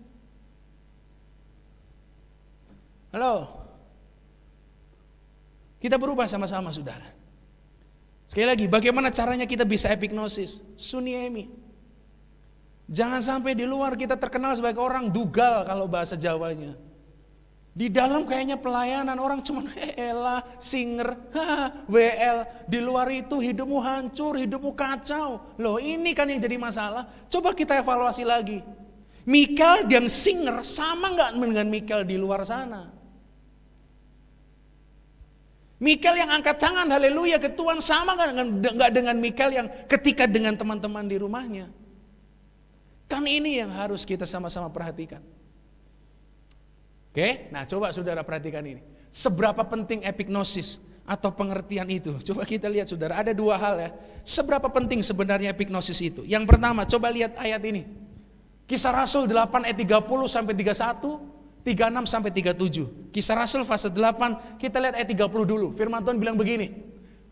Halo, kita berubah sama-sama saudara. Sekali lagi, bagaimana caranya kita bisa epignosis? Suniemi. Jangan sampai di luar kita terkenal sebagai orang dugal kalau bahasa Jawanya. Di dalam kayaknya pelayanan orang cuma elah, singer, WL. Di luar itu hidupmu hancur, hidupmu kacau. Loh ini kan yang jadi masalah. Coba kita evaluasi lagi. Michael yang singer sama nggak dengan Michael di luar sana? Michael yang angkat tangan haleluya ke Tuhan sama nggak dengan Michael yang ketika dengan teman-teman di rumahnya? Kan ini yang harus kita sama-sama perhatikan. Oke, nah coba saudara perhatikan ini. Seberapa penting epignosis atau pengertian itu? Coba kita lihat saudara, ada dua hal ya. Seberapa penting sebenarnya epignosis itu? Yang pertama, coba lihat ayat ini. Kisah Rasul 8 ayat 30 sampai 31, 36 sampai 37. Kisah Rasul fase 8, kita lihat ayat 30 dulu. Firman Tuhan bilang begini.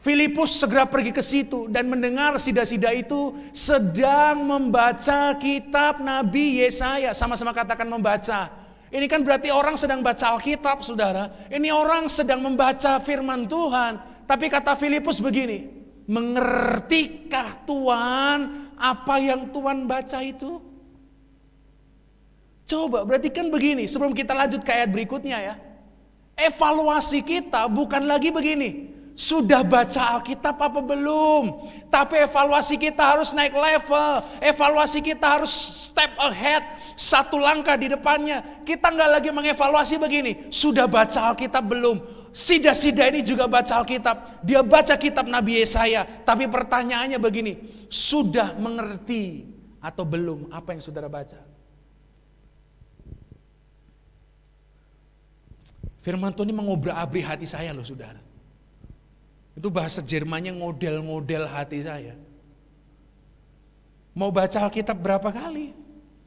Filipus segera pergi ke situ dan mendengar sida-sida itu sedang membaca kitab Nabi Yesaya. Sama-sama katakan membaca. Ini kan berarti orang sedang baca Alkitab, saudara. Ini orang sedang membaca firman Tuhan. Tapi kata Filipus begini, mengertikah Tuhan apa yang Tuhan baca itu? Coba, berarti kan begini, sebelum kita lanjut ke ayat berikutnya ya. Evaluasi kita bukan lagi begini, sudah baca Alkitab apa belum? Tapi evaluasi kita harus naik level. Evaluasi kita harus step ahead, satu langkah di depannya. Kita nggak lagi mengevaluasi begini, sudah baca Alkitab belum? Sida-sida ini juga baca Alkitab. Dia baca kitab Nabi Yesaya. Tapi pertanyaannya begini, sudah mengerti atau belum apa yang saudara baca? Firman Tuhan ini mengobrak-abrik hati saya loh saudara. Itu bahasa Jermannya ngodel-ngodel hati saya. Mau baca Alkitab berapa kali?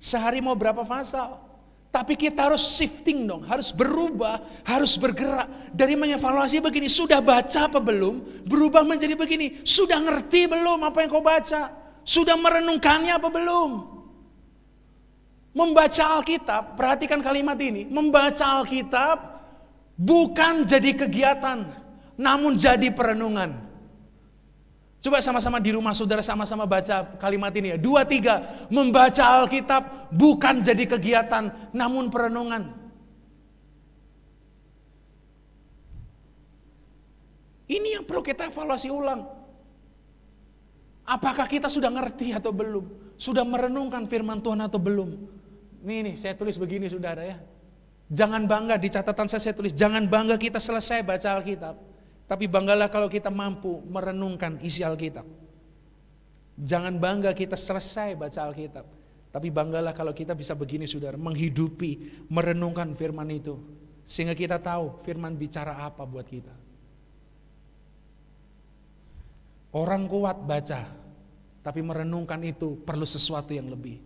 Sehari mau berapa pasal? Tapi kita harus shifting dong, harus berubah, harus bergerak. Dari mengevaluasi begini, sudah baca apa belum? Berubah menjadi begini, sudah ngerti belum apa yang kau baca? Sudah merenungkannya apa belum? Membaca Alkitab, perhatikan kalimat ini. Membaca Alkitab bukan jadi kegiatan, namun jadi perenungan. Coba sama-sama di rumah saudara sama-sama baca kalimat ini ya. 2, 3. Membaca Alkitab bukan jadi kegiatan, namun perenungan. Ini yang perlu kita evaluasi ulang. Apakah kita sudah ngerti atau belum? Sudah merenungkan firman Tuhan atau belum? Nih, saya tulis begini saudara ya. Jangan bangga, di catatan saya tulis, jangan bangga kita selesai baca Alkitab. Tapi banggalah kalau kita mampu merenungkan isi Alkitab. Jangan bangga kita selesai baca Alkitab. Tapi banggalah kalau kita bisa begini saudara, menghidupi, merenungkan firman itu. Sehingga kita tahu firman bicara apa buat kita. Orang kuat baca, tapi merenungkan itu perlu sesuatu yang lebih.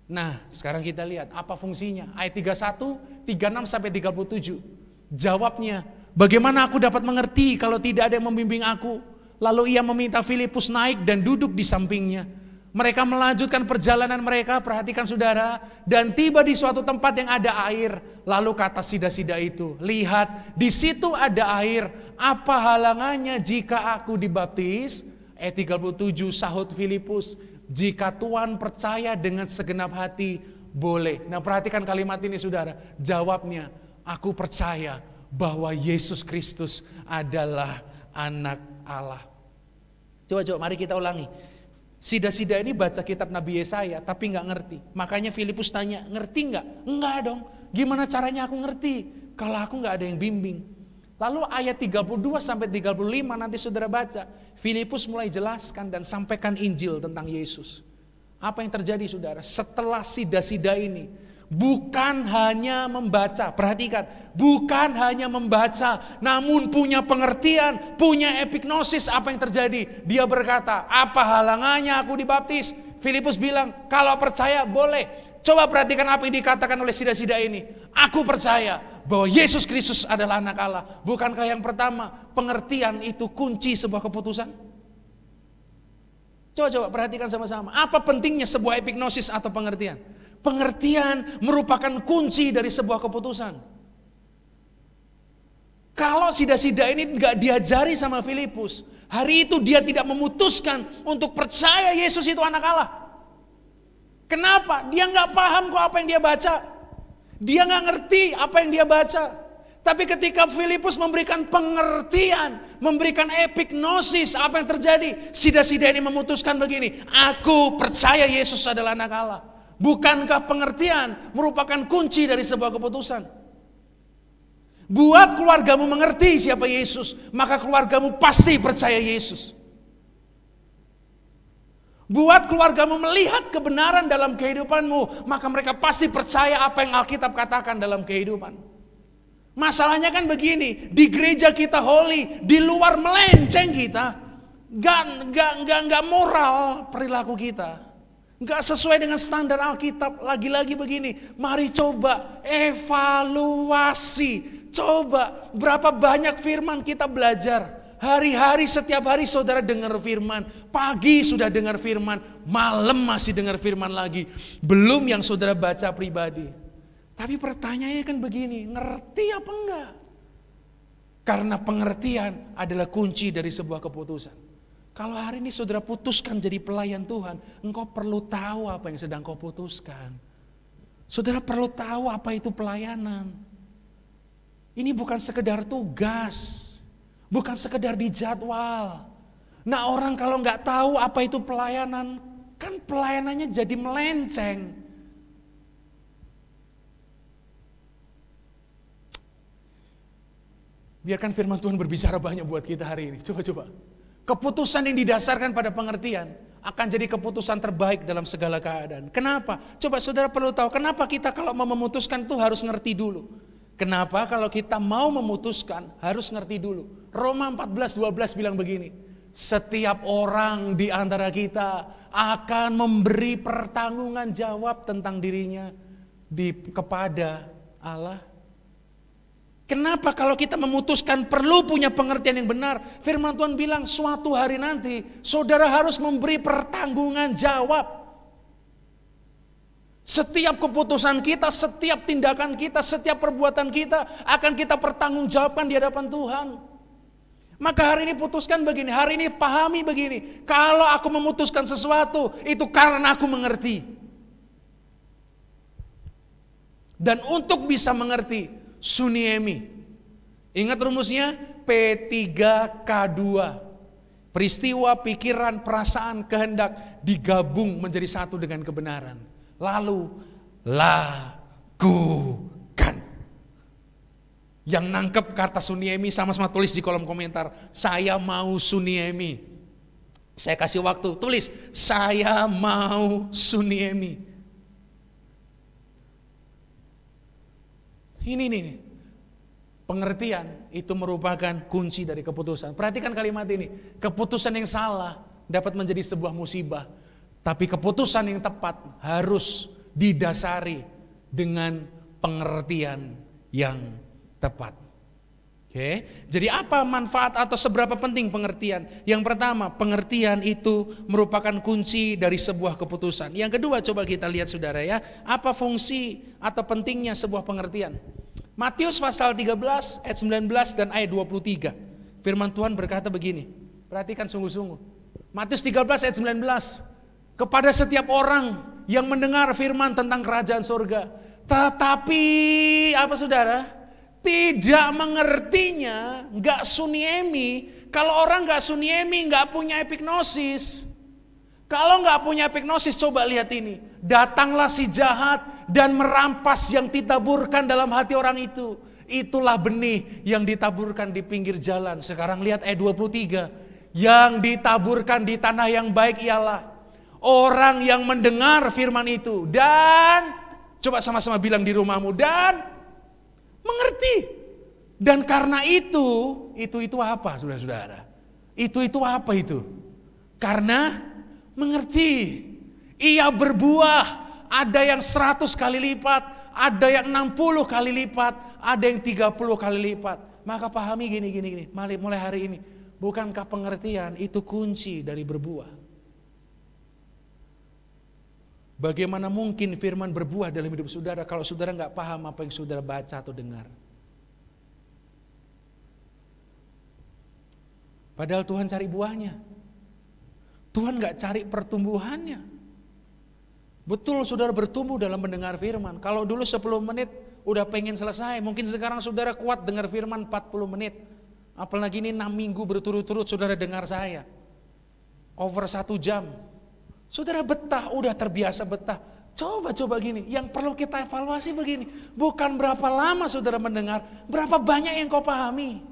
Nah, sekarang kita lihat apa fungsinya. Ayat 31, 36 sampai 37. Jawabnya, bagaimana aku dapat mengerti kalau tidak ada yang membimbing aku? Lalu ia meminta Filipus naik dan duduk di sampingnya. Mereka melanjutkan perjalanan mereka, perhatikan saudara, dan tiba di suatu tempat yang ada air. Lalu kata sida-sida itu, lihat, di situ ada air. Apa halangannya jika aku dibaptis? Ayat 37 sahut Filipus, jika Tuhan percaya dengan segenap hati, boleh. Nah, perhatikan kalimat ini saudara. Jawabnya, aku percaya bahwa Yesus Kristus adalah anak Allah. Coba mari kita ulangi. Sida-sida ini baca kitab Nabi Yesaya tapi nggak ngerti. Makanya Filipus tanya, ngerti nggak? Enggak dong. Gimana caranya aku ngerti kalau aku nggak ada yang bimbing? Lalu ayat 32 sampai 35 nanti saudara baca. Filipus mulai jelaskan dan sampaikan Injil tentang Yesus. Apa yang terjadi saudara? Setelah sida-sida ini, bukan hanya membaca, perhatikan, bukan hanya membaca, namun punya pengertian, punya epignosis. Apa yang terjadi? Dia berkata, apa halangannya aku dibaptis? Filipus bilang, kalau percaya boleh. Coba perhatikan apa yang dikatakan oleh sida-sida ini. Aku percaya bahwa Yesus Kristus adalah anak Allah. Bukankah yang pertama, pengertian itu kunci sebuah keputusan? Coba perhatikan sama-sama. Apa pentingnya sebuah epignosis atau pengertian? Pengertian merupakan kunci dari sebuah keputusan. Kalau sida-sida ini nggak diajari sama Filipus, hari itu dia tidak memutuskan untuk percaya Yesus itu anak Allah. Kenapa? Dia nggak paham kok apa yang dia baca. Dia nggak ngerti apa yang dia baca. Tapi ketika Filipus memberikan pengertian, memberikan epignosis, apa yang terjadi? Sida-sida ini memutuskan begini, aku percaya Yesus adalah anak Allah. Bukankah pengertian merupakan kunci dari sebuah keputusan? Buat keluargamu mengerti siapa Yesus, maka keluargamu pasti percaya Yesus. Buat keluargamu melihat kebenaran dalam kehidupanmu, maka mereka pasti percaya apa yang Alkitab katakan dalam kehidupan. Masalahnya kan begini, di gereja kita holy, di luar melenceng kita, gak moral perilaku kita, gak sesuai dengan standar Alkitab. Lagi-lagi begini, mari coba evaluasi, coba berapa banyak firman kita belajar. Hari-hari setiap hari saudara dengar firman, pagi sudah dengar firman, malam masih dengar firman lagi. Belum yang saudara baca pribadi. Tapi pertanyaannya kan begini, ngerti apa enggak? Karena pengertian adalah kunci dari sebuah keputusan. Kalau hari ini saudara putuskan jadi pelayan Tuhan, engkau perlu tahu apa yang sedang kau putuskan. Saudara perlu tahu apa itu pelayanan. Ini bukan sekedar tugas, bukan sekedar dijadwal. Nah, orang kalau nggak tahu apa itu pelayanan, kan pelayanannya jadi melenceng. Biarkan firman Tuhan berbicara banyak buat kita hari ini. Coba. Keputusan yang didasarkan pada pengertian akan jadi keputusan terbaik dalam segala keadaan. Kenapa? Coba saudara perlu tahu, kenapa kita kalau mau memutuskan itu harus ngerti dulu. Kenapa kalau kita mau memutuskan harus ngerti dulu. Roma 14:12 bilang begini, setiap orang di antara kita akan memberi pertanggungan jawab tentang dirinya kepada Allah. Kenapa kalau kita memutuskan perlu punya pengertian yang benar? Firman Tuhan bilang suatu hari nanti saudara harus memberi pertanggungan jawab. Setiap keputusan kita, setiap tindakan kita, setiap perbuatan kita akan kita pertanggungjawabkan di hadapan Tuhan. Maka hari ini putuskan begini, hari ini pahami begini. Kalau aku memutuskan sesuatu itu karena aku mengerti. Dan untuk bisa mengerti, Suniemi. Ingat rumusnya? P3K2. Peristiwa, pikiran, perasaan, kehendak digabung menjadi satu dengan kebenaran. Lalu lakukan. Yang nangkep kata Suniemi sama-sama tulis di kolom komentar. Saya mau Suniemi. Saya kasih waktu, tulis. Saya mau Suniemi. Ini nih, pengertian itu merupakan kunci dari keputusan. Perhatikan kalimat ini, keputusan yang salah dapat menjadi sebuah musibah. Tapi keputusan yang tepat harus didasari dengan pengertian yang tepat. Oke, jadi apa manfaat atau seberapa penting pengertian? Yang pertama, pengertian itu merupakan kunci dari sebuah keputusan. Yang kedua, coba kita lihat saudara ya, apa fungsi atau pentingnya sebuah pengertian? Matius pasal 13 ayat 19 dan ayat 23. Firman Tuhan berkata begini, perhatikan sungguh-sungguh. Matius 13 ayat 19. Kepada setiap orang yang mendengar firman tentang kerajaan surga, tetapi apa saudara? Tidak mengertinya, nggak suniemi. Kalau orang nggak suniemi, nggak punya epignosis. Kalau nggak punya epignosis, coba lihat ini. Datanglah si jahat dan merampas yang ditaburkan dalam hati orang itu. Itulah benih yang ditaburkan di pinggir jalan. Sekarang lihat ayat 23. Yang ditaburkan di tanah yang baik ialah orang yang mendengar firman itu. Dan, coba sama-sama bilang di rumahmu, dan mengerti. Dan karena itu apa saudara-saudara? Itu apa itu? Karena mengerti. Ia berbuah, ada yang 100 kali lipat, ada yang 60 kali lipat, ada yang 30 kali lipat. Maka pahami gini. Mulai hari ini, bukankah pengertian itu kunci dari berbuah? Bagaimana mungkin firman berbuah dalam hidup saudara kalau saudara nggak paham apa yang saudara baca atau dengar? Padahal Tuhan cari buahnya. Tuhan nggak cari pertumbuhannya. Betul saudara bertumbuh dalam mendengar firman. Kalau dulu 10 menit udah pengen selesai. Mungkin sekarang saudara kuat dengar firman 40 menit. Apalagi ini 6 minggu berturut-turut saudara dengar saya. Over 1 jam. Saudara betah, udah terbiasa betah. Coba gini, yang perlu kita evaluasi begini. Bukan berapa lama saudara mendengar, berapa banyak yang kau pahami.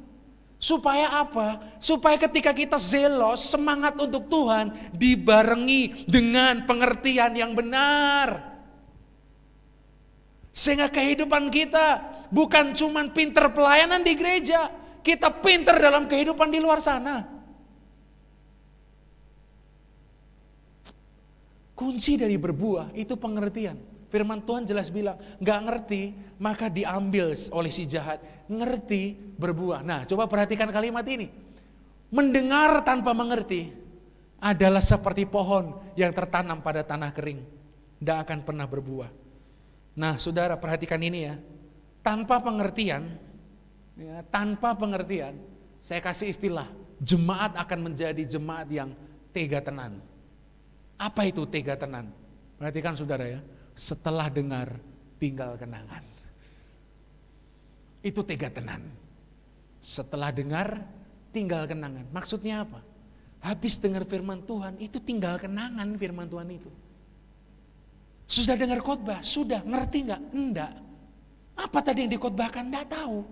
Supaya apa? Supaya ketika kita zelos, semangat untuk Tuhan, dibarengi dengan pengertian yang benar. Sehingga kehidupan kita bukan cuman pinter pelayanan di gereja, kita pinter dalam kehidupan di luar sana. Kunci dari berbuah itu pengertian. Firman Tuhan jelas bilang, gak ngerti maka diambil oleh si jahat. Ngerti berbuah. Nah, coba perhatikan kalimat ini. Mendengar tanpa mengerti adalah seperti pohon yang tertanam pada tanah kering. Gak akan pernah berbuah. Nah, saudara perhatikan ini ya. Tanpa pengertian, saya kasih istilah, jemaat akan menjadi jemaat yang tega tenan. Apa itu tega tenan? Perhatikan saudara ya, setelah dengar tinggal kenangan. Itu tega tenan. Setelah dengar tinggal kenangan. Maksudnya apa? Habis dengar firman Tuhan, itu tinggal kenangan firman Tuhan itu. Sudah dengar khotbah, sudah ngerti nggak? Enggak. Apa tadi yang dikhotbahkan? Enggak tahu.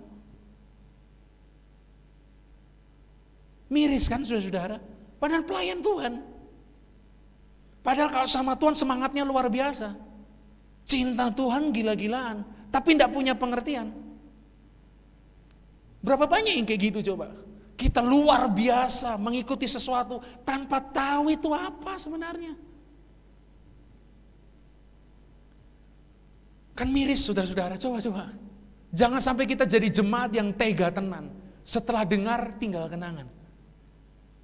Miris kan saudara-saudara? Padahal pelayan Tuhan. Padahal kalau sama Tuhan semangatnya luar biasa. Cinta Tuhan gila-gilaan. Tapi enggak punya pengertian. Berapa banyak yang kayak gitu coba? Kita luar biasa mengikuti sesuatu tanpa tahu itu apa sebenarnya. Kan miris saudara-saudara, coba. Jangan sampai kita jadi jemaat yang tega tenan. Setelah dengar tinggal kenangan.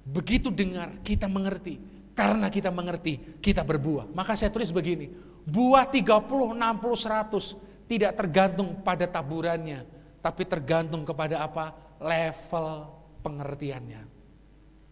Begitu dengar kita mengerti. Karena kita mengerti kita berbuah. Maka saya tulis begini. Buah 30, 60, 100 tidak tergantung pada taburannya. Tapi tergantung kepada apa? Level pengertiannya.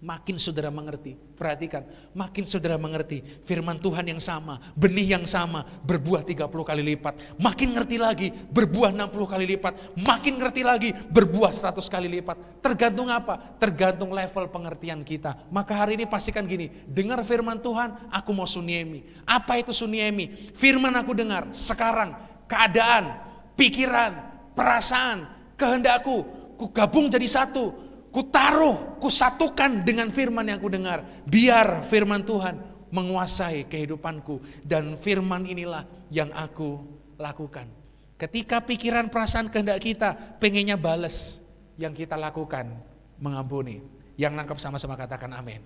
Makin saudara mengerti, perhatikan, makin saudara mengerti firman Tuhan yang sama, benih yang sama, berbuah 30 kali lipat. Makin ngerti lagi, berbuah 60 kali lipat. Makin ngerti lagi, berbuah 100 kali lipat. Tergantung apa? Tergantung level pengertian kita. Maka hari ini pastikan gini, dengar firman Tuhan, aku mau suniemi. Apa itu suniemi? Firman aku dengar, sekarang, keadaan, pikiran, perasaan, kehendakku, ku gabung jadi satu. Kutaruh, kusatukan dengan firman yang kudengar. Biar firman Tuhan menguasai kehidupanku. Dan firman inilah yang aku lakukan. Ketika pikiran, perasaan, kehendak kita pengennya bales, yang kita lakukan mengampuni. Yang nangkep sama-sama katakan amin.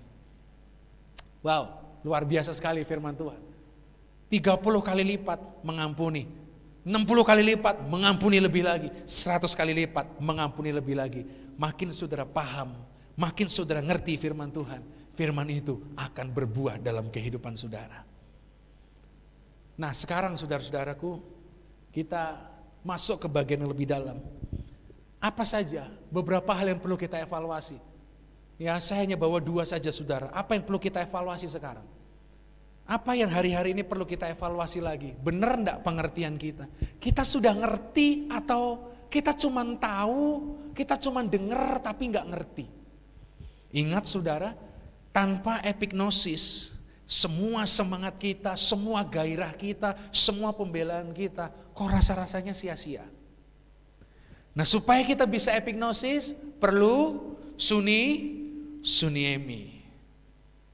Wow, luar biasa sekali firman Tuhan. 30 kali lipat mengampuni. 60 kali lipat mengampuni lebih lagi. 100 kali lipat mengampuni lebih lagi. Makin saudara paham, makin saudara ngerti firman Tuhan, firman itu akan berbuah dalam kehidupan saudara. Nah sekarang saudara-saudaraku, kita masuk ke bagian yang lebih dalam. Apa saja beberapa hal yang perlu kita evaluasi? Ya saya hanya bawa 2 saja saudara. Apa yang perlu kita evaluasi sekarang? Apa yang hari-hari ini perlu kita evaluasi lagi? Benar enggak pengertian kita? Kita sudah ngerti atau kita cuma tahu, kita cuma dengar tapi nggak ngerti. Ingat saudara, tanpa epignosis, semua semangat kita, semua gairah kita, semua pembelaan kita, kok rasa-rasanya sia-sia. Nah supaya kita bisa epignosis, perlu suniemi.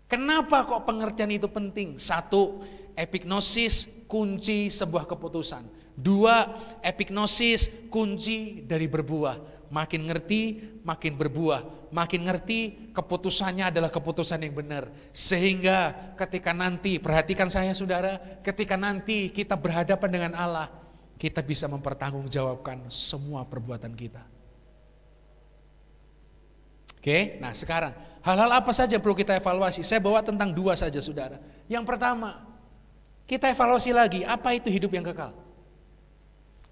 Kenapa kok pengertian itu penting? 1, epignosis kunci sebuah keputusan. 2, epignosis kunci dari berbuah. Makin ngerti, makin berbuah. Makin ngerti, keputusannya adalah keputusan yang benar. Sehingga ketika nanti, perhatikan saya saudara, ketika nanti kita berhadapan dengan Allah, kita bisa mempertanggungjawabkan semua perbuatan kita. Oke, nah sekarang hal-hal apa saja perlu kita evaluasi? Saya bawa tentang 2 saja saudara. Yang pertama, kita evaluasi lagi, apa itu hidup yang kekal?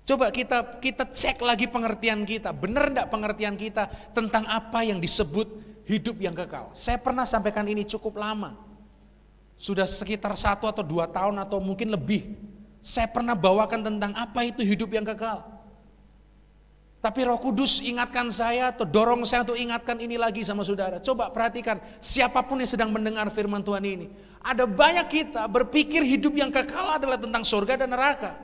Coba kita cek lagi pengertian kita, benar enggak pengertian kita tentang apa yang disebut hidup yang kekal? Saya pernah sampaikan ini cukup lama, sudah sekitar 1 atau 2 tahun atau mungkin lebih. Saya pernah bawakan tentang apa itu hidup yang kekal. Tapi Roh Kudus ingatkan saya atau dorong saya untuk ingatkan ini lagi sama saudara. Coba perhatikan, siapapun yang sedang mendengar firman Tuhan ini. Ada banyak kita berpikir hidup yang kekal adalah tentang surga dan neraka.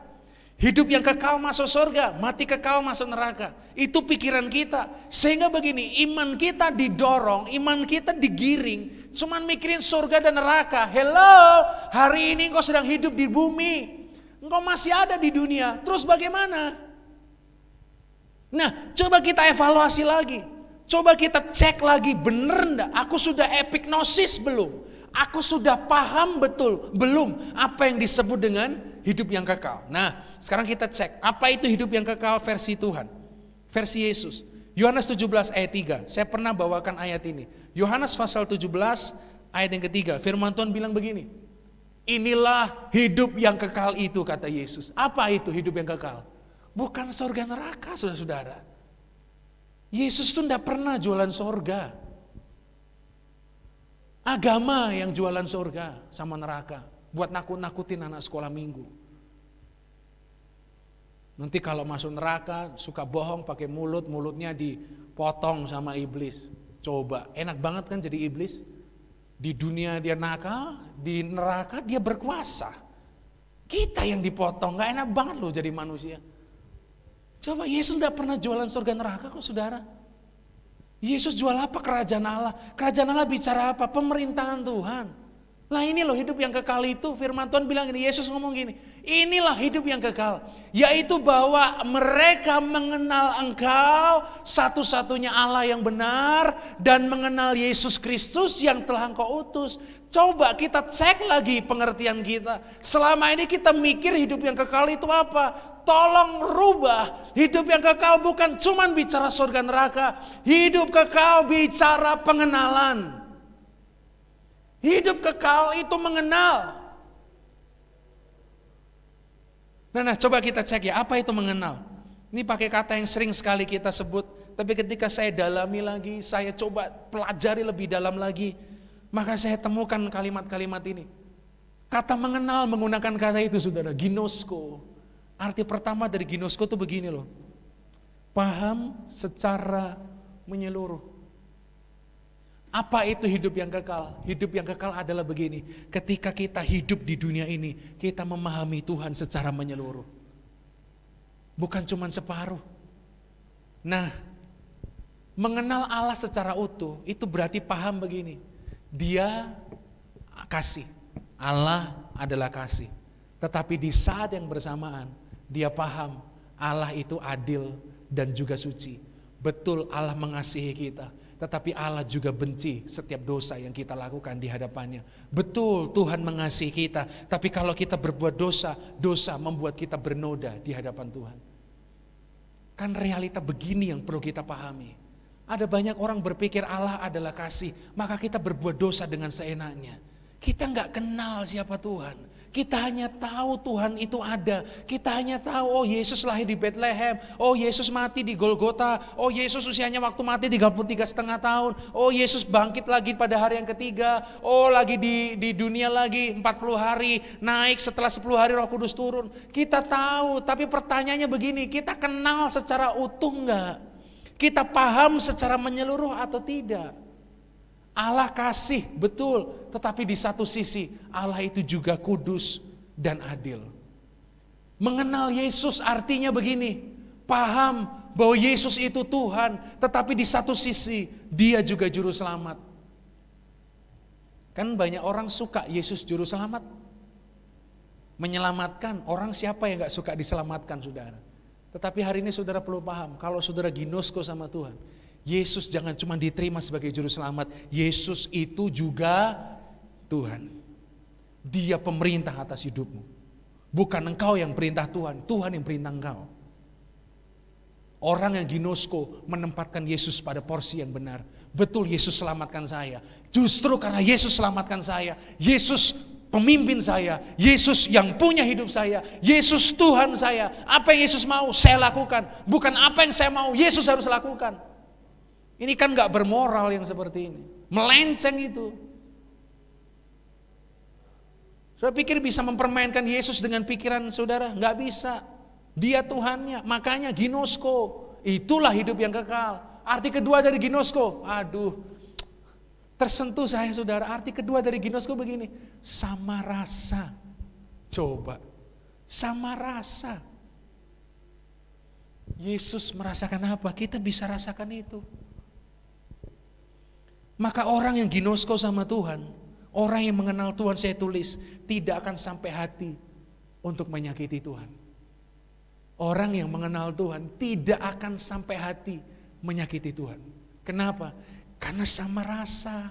Hidup yang kekal masuk surga, mati kekal masuk neraka. Itu pikiran kita. Sehingga begini, iman kita didorong, iman kita digiring, cuman mikirin surga dan neraka. Hello, hari ini engkau sedang hidup di bumi, engkau masih ada di dunia, terus bagaimana? Nah, coba kita evaluasi lagi. Coba kita cek lagi, bener enggak? Aku sudah epignosis belum? Aku sudah paham betul belum apa yang disebut dengan hidup yang kekal? Nah, sekarang kita cek, apa itu hidup yang kekal versi Tuhan, versi Yesus. Yohanes 17 ayat 3, saya pernah bawakan ayat ini. Yohanes pasal 17 ayat yang ketiga, firman Tuhan bilang begini. Inilah hidup yang kekal itu, kata Yesus. Apa itu hidup yang kekal? Bukan surga neraka, saudara-saudara. Yesus tuh tidak pernah jualan surga. Agama yang jualan surga sama neraka. Buat nakut-nakutin anak sekolah minggu. Nanti kalau masuk neraka, suka bohong pakai mulut, mulutnya dipotong sama iblis. Coba, enak banget kan jadi iblis? Di dunia dia nakal, di neraka dia berkuasa. Kita yang dipotong, gak enak banget loh jadi manusia. Coba, Yesus gak pernah jualan surga neraka kok, saudara. Yesus jual apa? Kerajaan Allah. Kerajaan Allah bicara apa? Pemerintahan Tuhan. Nah ini loh hidup yang kekal itu, firman Tuhan bilang gini, Yesus ngomong gini, inilah hidup yang kekal, yaitu bahwa mereka mengenal Engkau satu-satunya Allah yang benar, dan mengenal Yesus Kristus yang telah Engkau utus. Coba kita cek lagi pengertian kita. Selama ini kita mikir hidup yang kekal itu apa? Tolong rubah. Hidup yang kekal bukan cuman bicara surga neraka. Hidup kekal bicara pengenalan. Hidup kekal itu mengenal. Nah, coba kita cek ya, apa itu mengenal? Ini pakai kata yang sering sekali kita sebut, tapi ketika saya dalami lagi, saya coba pelajari lebih dalam lagi, maka saya temukan kalimat-kalimat ini. Kata mengenal menggunakan kata itu, saudara, ginosko. Arti pertama dari ginosko itu begini loh. Paham secara menyeluruh. Apa itu hidup yang kekal? Hidup yang kekal adalah begini, ketika kita hidup di dunia ini, kita memahami Tuhan secara menyeluruh. Bukan cuma separuh. Nah, mengenal Allah secara utuh, itu berarti paham begini. Dia kasih, Allah adalah kasih. Tetapi di saat yang bersamaan, dia paham Allah itu adil dan juga suci. Betul Allah mengasihi kita. Tetapi Allah juga benci setiap dosa yang kita lakukan di hadapannya. Betul Tuhan mengasihi kita, tapi kalau kita berbuat dosa, dosa membuat kita bernoda di hadapan Tuhan. Kan realita begini yang perlu kita pahami. Ada banyak orang berpikir Allah adalah kasih, maka kita berbuat dosa dengan seenaknya. Kita nggak kenal siapa Tuhan. Kita hanya tahu Tuhan itu ada. Kita hanya tahu, oh Yesus lahir di Bethlehem. Oh Yesus mati di Golgota. Oh Yesus usianya waktu mati 33,5 tahun. Oh Yesus bangkit lagi pada hari yang ketiga. Oh lagi di dunia lagi 40 hari. Naik setelah 10 hari Roh Kudus turun. Kita tahu, tapi pertanyaannya begini. Kita kenal secara utuh enggak? Kita paham secara menyeluruh atau tidak? Allah kasih, betul. Tetapi di satu sisi, Allah itu juga kudus dan adil. Mengenal Yesus artinya begini, paham bahwa Yesus itu Tuhan, tetapi di satu sisi, dia juga juru selamat. Kan banyak orang suka Yesus juru selamat. Menyelamatkan, orang siapa yang gak suka diselamatkan, saudara. Tetapi hari ini saudara perlu paham, kalau saudara ginosko sama Tuhan, Yesus jangan cuma diterima sebagai juru selamat, Yesus itu juga Tuhan. Dia pemerintah atas hidupmu. Bukan engkau yang perintah Tuhan, Tuhan yang perintah engkau. Orang yang ginosko menempatkan Yesus pada porsi yang benar. Betul Yesus selamatkan saya. Justru karena Yesus selamatkan saya, Yesus pemimpin saya, Yesus yang punya hidup saya, Yesus Tuhan saya. Apa yang Yesus mau saya lakukan, bukan apa yang saya mau Yesus harus lakukan. Ini kan gak bermoral yang seperti ini. Melenceng itu. Saudara pikir bisa mempermainkan Yesus dengan pikiran saudara? Gak bisa. Dia Tuhannya. Makanya ginosko. Itulah hidup yang kekal. Arti kedua dari ginosko. Aduh. Tersentuh saya saudara. Arti kedua dari ginosko begini. Sama rasa. Coba. Sama rasa. Yesus merasakan apa? Kita bisa rasakan itu. Maka orang yang ginosko sama Tuhan, orang yang mengenal Tuhan, saya tulis, tidak akan sampai hati untuk menyakiti Tuhan. Orang yang mengenal Tuhan tidak akan sampai hati menyakiti Tuhan. Kenapa? Karena sama rasa.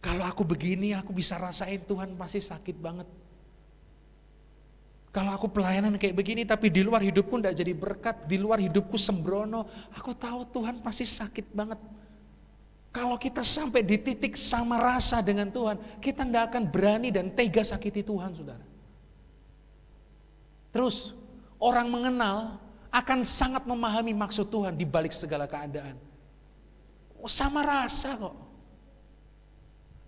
Kalau aku begini, aku bisa rasain Tuhan pasti sakit banget. Kalau aku pelayanan kayak begini, tapi di luar hidupku tidak jadi berkat, di luar hidupku sembrono, aku tahu Tuhan pasti sakit banget. Kalau kita sampai di titik sama rasa dengan Tuhan, kita tidak akan berani dan tega sakiti Tuhan, saudara. Terus, orang mengenal akan sangat memahami maksud Tuhan di balik segala keadaan. Oh, sama rasa kok.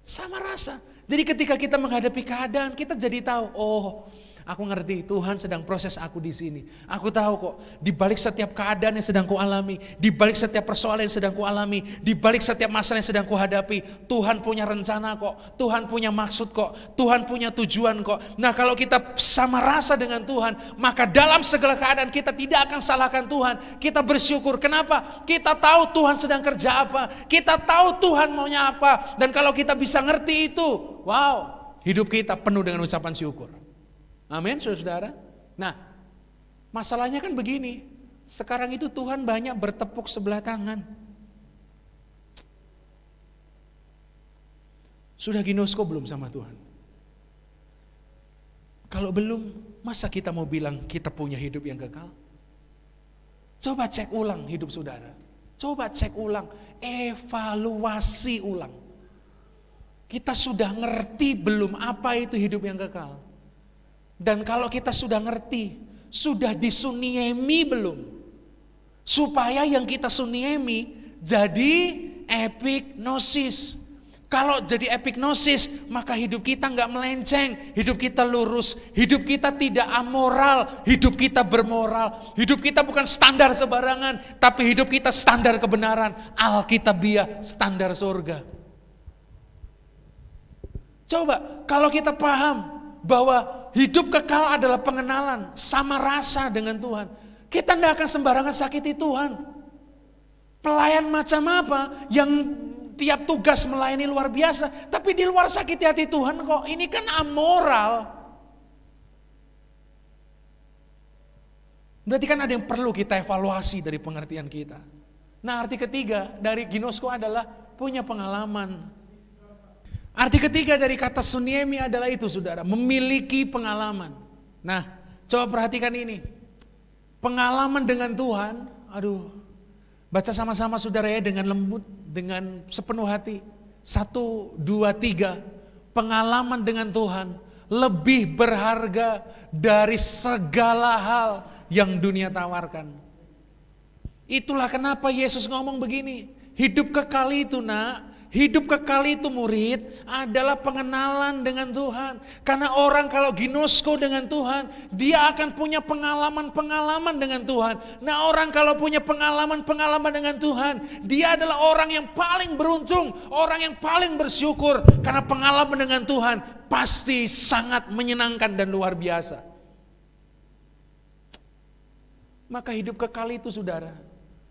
Sama rasa. Jadi ketika kita menghadapi keadaan, kita jadi tahu, oh, aku ngerti Tuhan sedang proses aku di sini. Aku tahu kok, di balik setiap keadaan yang sedang kualami, di balik setiap persoalan yang sedang kualami, di balik setiap masalah yang sedang kuhadapi, Tuhan punya rencana kok, Tuhan punya maksud kok, Tuhan punya tujuan kok. Nah, kalau kita sama rasa dengan Tuhan, maka dalam segala keadaan kita tidak akan salahkan Tuhan. Kita bersyukur. Kenapa? Kita tahu Tuhan sedang kerja apa, kita tahu Tuhan maunya apa. Dan kalau kita bisa ngerti itu, wow, hidup kita penuh dengan ucapan syukur. Amin, saudara-saudara. Nah, masalahnya kan begini. Sekarang itu Tuhan banyak bertepuk sebelah tangan. Sudah ginosko belum sama Tuhan? Kalau belum, masa kita mau bilang kita punya hidup yang kekal? Coba cek ulang hidup saudara. Coba cek ulang, evaluasi ulang. Kita sudah ngerti belum apa itu hidup yang kekal? Dan kalau kita sudah ngerti, sudah disuniemi belum? Supaya yang kita suniemi jadi epignosis. Kalau jadi epignosis, maka hidup kita nggak melenceng, hidup kita lurus, hidup kita tidak amoral, hidup kita bermoral, hidup kita bukan standar sembarangan, tapi hidup kita standar kebenaran, alkitabiah, standar surga. Coba kalau kita paham bahwa hidup kekal adalah pengenalan, sama rasa dengan Tuhan, kita tidak akan sembarangan sakiti Tuhan. Pelayan macam apa yang tiap tugas melayani luar biasa, tapi di luar sakiti hati Tuhan kok, ini kan amoral. Berarti kan ada yang perlu kita evaluasi dari pengertian kita. Nah, arti ketiga dari ginosko adalah punya pengalaman. Arti ketiga dari kata suniemi adalah itu, saudara, memiliki pengalaman. Nah, coba perhatikan ini. Pengalaman dengan Tuhan, aduh, baca sama-sama saudara ya dengan lembut, dengan sepenuh hati. 1, 2, 3. Pengalaman dengan Tuhan lebih berharga dari segala hal yang dunia tawarkan. Itulah kenapa Yesus ngomong begini, hidup kekal itu, nak, hidup kekal itu, murid, adalah pengenalan dengan Tuhan. Karena orang kalau ginosko dengan Tuhan, dia akan punya pengalaman-pengalaman dengan Tuhan. Nah, orang kalau punya pengalaman-pengalaman dengan Tuhan, dia adalah orang yang paling beruntung, orang yang paling bersyukur. Karena pengalaman dengan Tuhan pasti sangat menyenangkan dan luar biasa. Maka hidup kekal itu, saudara,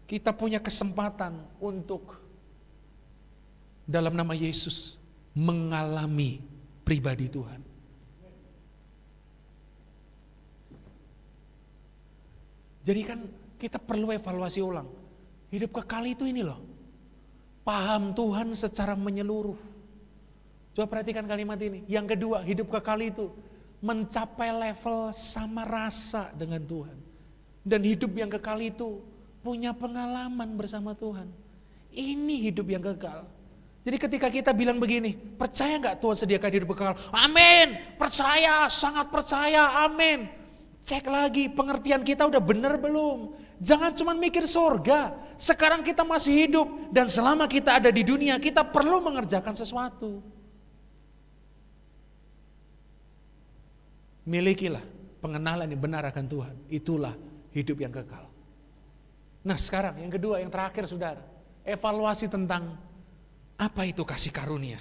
kita punya kesempatan untuk dalam nama Yesus mengalami pribadi Tuhan. Jadi kan kita perlu evaluasi ulang. Hidup kekal itu ini loh, paham Tuhan secara menyeluruh. Coba perhatikan kalimat ini. Yang kedua, hidup kekal itu mencapai level sama rasa dengan Tuhan. Dan hidup yang kekal itu punya pengalaman bersama Tuhan. Ini hidup yang kekal. Jadi ketika kita bilang begini, percaya gak Tuhan sediakan hidup kekal? Amin, percaya, sangat percaya, amin. Cek lagi pengertian kita udah benar belum? Jangan cuma mikir surga. Sekarang kita masih hidup dan selama kita ada di dunia, kita perlu mengerjakan sesuatu. Milikilah pengenalan yang benar akan Tuhan. Itulah hidup yang kekal. Nah, sekarang yang kedua, yang terakhir, saudara, evaluasi tentang apa itu kasih karunia.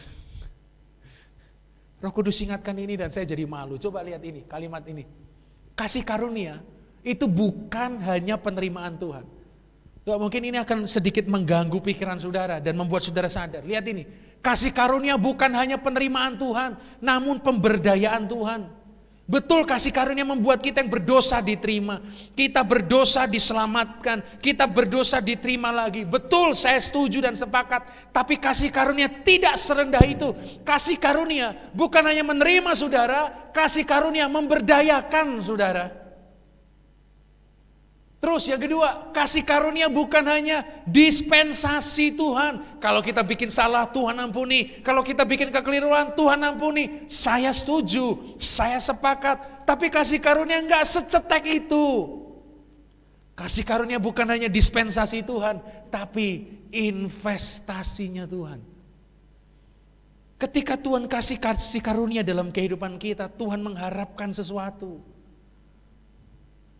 Roh Kudus ingatkan ini dan saya jadi malu. Coba lihat ini, kalimat ini. Kasih karunia itu bukan hanya penerimaan Tuhan. Tuh, mungkin ini akan sedikit mengganggu pikiran saudara dan membuat saudara sadar. Lihat ini, kasih karunia bukan hanya penerimaan Tuhan, namun pemberdayaan Tuhan. Betul, kasih karunia membuat kita yang berdosa diterima, kita berdosa diselamatkan, kita berdosa diterima lagi. Betul, saya setuju dan sepakat. Tapi kasih karunia tidak serendah itu. Kasih karunia bukan hanya menerima saudara, kasih karunia memberdayakan saudara. Terus yang kedua, kasih karunia bukan hanya dispensasi Tuhan. Kalau kita bikin salah, Tuhan ampuni. Kalau kita bikin kekeliruan, Tuhan ampuni. Saya setuju, saya sepakat. Tapi kasih karunia enggak secetek itu. Kasih karunia bukan hanya dispensasi Tuhan, tapi investasinya Tuhan. Ketika Tuhan kasih karunia dalam kehidupan kita, Tuhan mengharapkan sesuatu.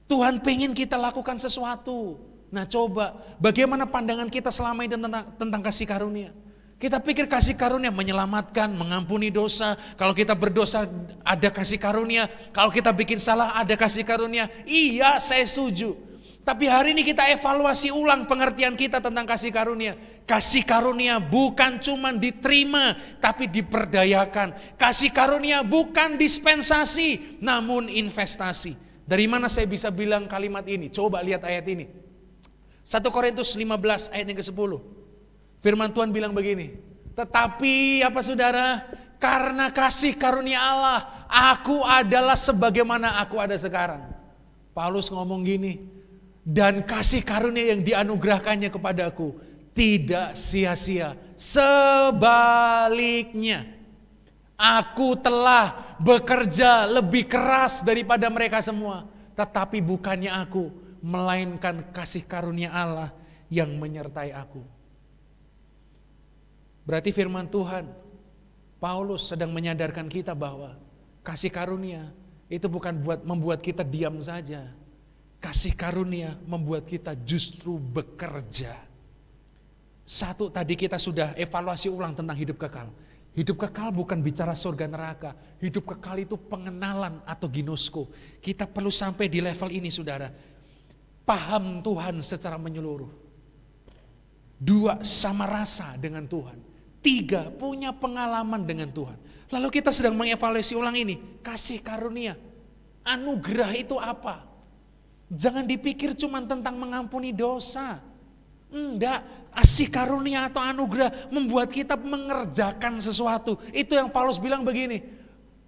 Tuhan pengen kita lakukan sesuatu. Nah coba, bagaimana pandangan kita selama ini tentang kasih karunia? Kita pikir kasih karunia menyelamatkan, mengampuni dosa. Kalau kita berdosa ada kasih karunia. Kalau kita bikin salah ada kasih karunia. Iya, saya setuju. Tapi hari ini kita evaluasi ulang pengertian kita tentang kasih karunia. Kasih karunia bukan cuma diterima, tapi diperdayakan. Kasih karunia bukan dispensasi, namun investasi. Dari mana saya bisa bilang kalimat ini? Coba lihat ayat ini. 1 Korintus 15 ayat yang ke-10. Firman Tuhan bilang begini. Tetapi apa saudara? Karena kasih karunia Allah, aku adalah sebagaimana aku ada sekarang. Paulus ngomong gini. Dan kasih karunia yang dianugerahkannya kepadaku tidak sia-sia. Sebaliknya, aku telah bekerja lebih keras daripada mereka semua. Tetapi bukannya aku, melainkan kasih karunia Allah yang menyertai aku. Berarti firman Tuhan, Paulus sedang menyadarkan kita bahwa kasih karunia itu bukan membuat kita diam saja. Kasih karunia membuat kita justru bekerja. Satu, tadi kita sudah evaluasi ulang tentang hidup kekal. Hidup kekal bukan bicara surga neraka. Hidup kekal itu pengenalan atau ginosko. Kita perlu sampai di level ini saudara. Paham Tuhan secara menyeluruh. 2, sama rasa dengan Tuhan. 3, punya pengalaman dengan Tuhan. Lalu kita sedang mengevaluasi ulang ini. Kasih karunia. Anugerah itu apa? Jangan dipikir cuma tentang mengampuni dosa. Enggak, kasih karunia atau anugerah membuat kita mengerjakan sesuatu. Itu yang Paulus bilang begini.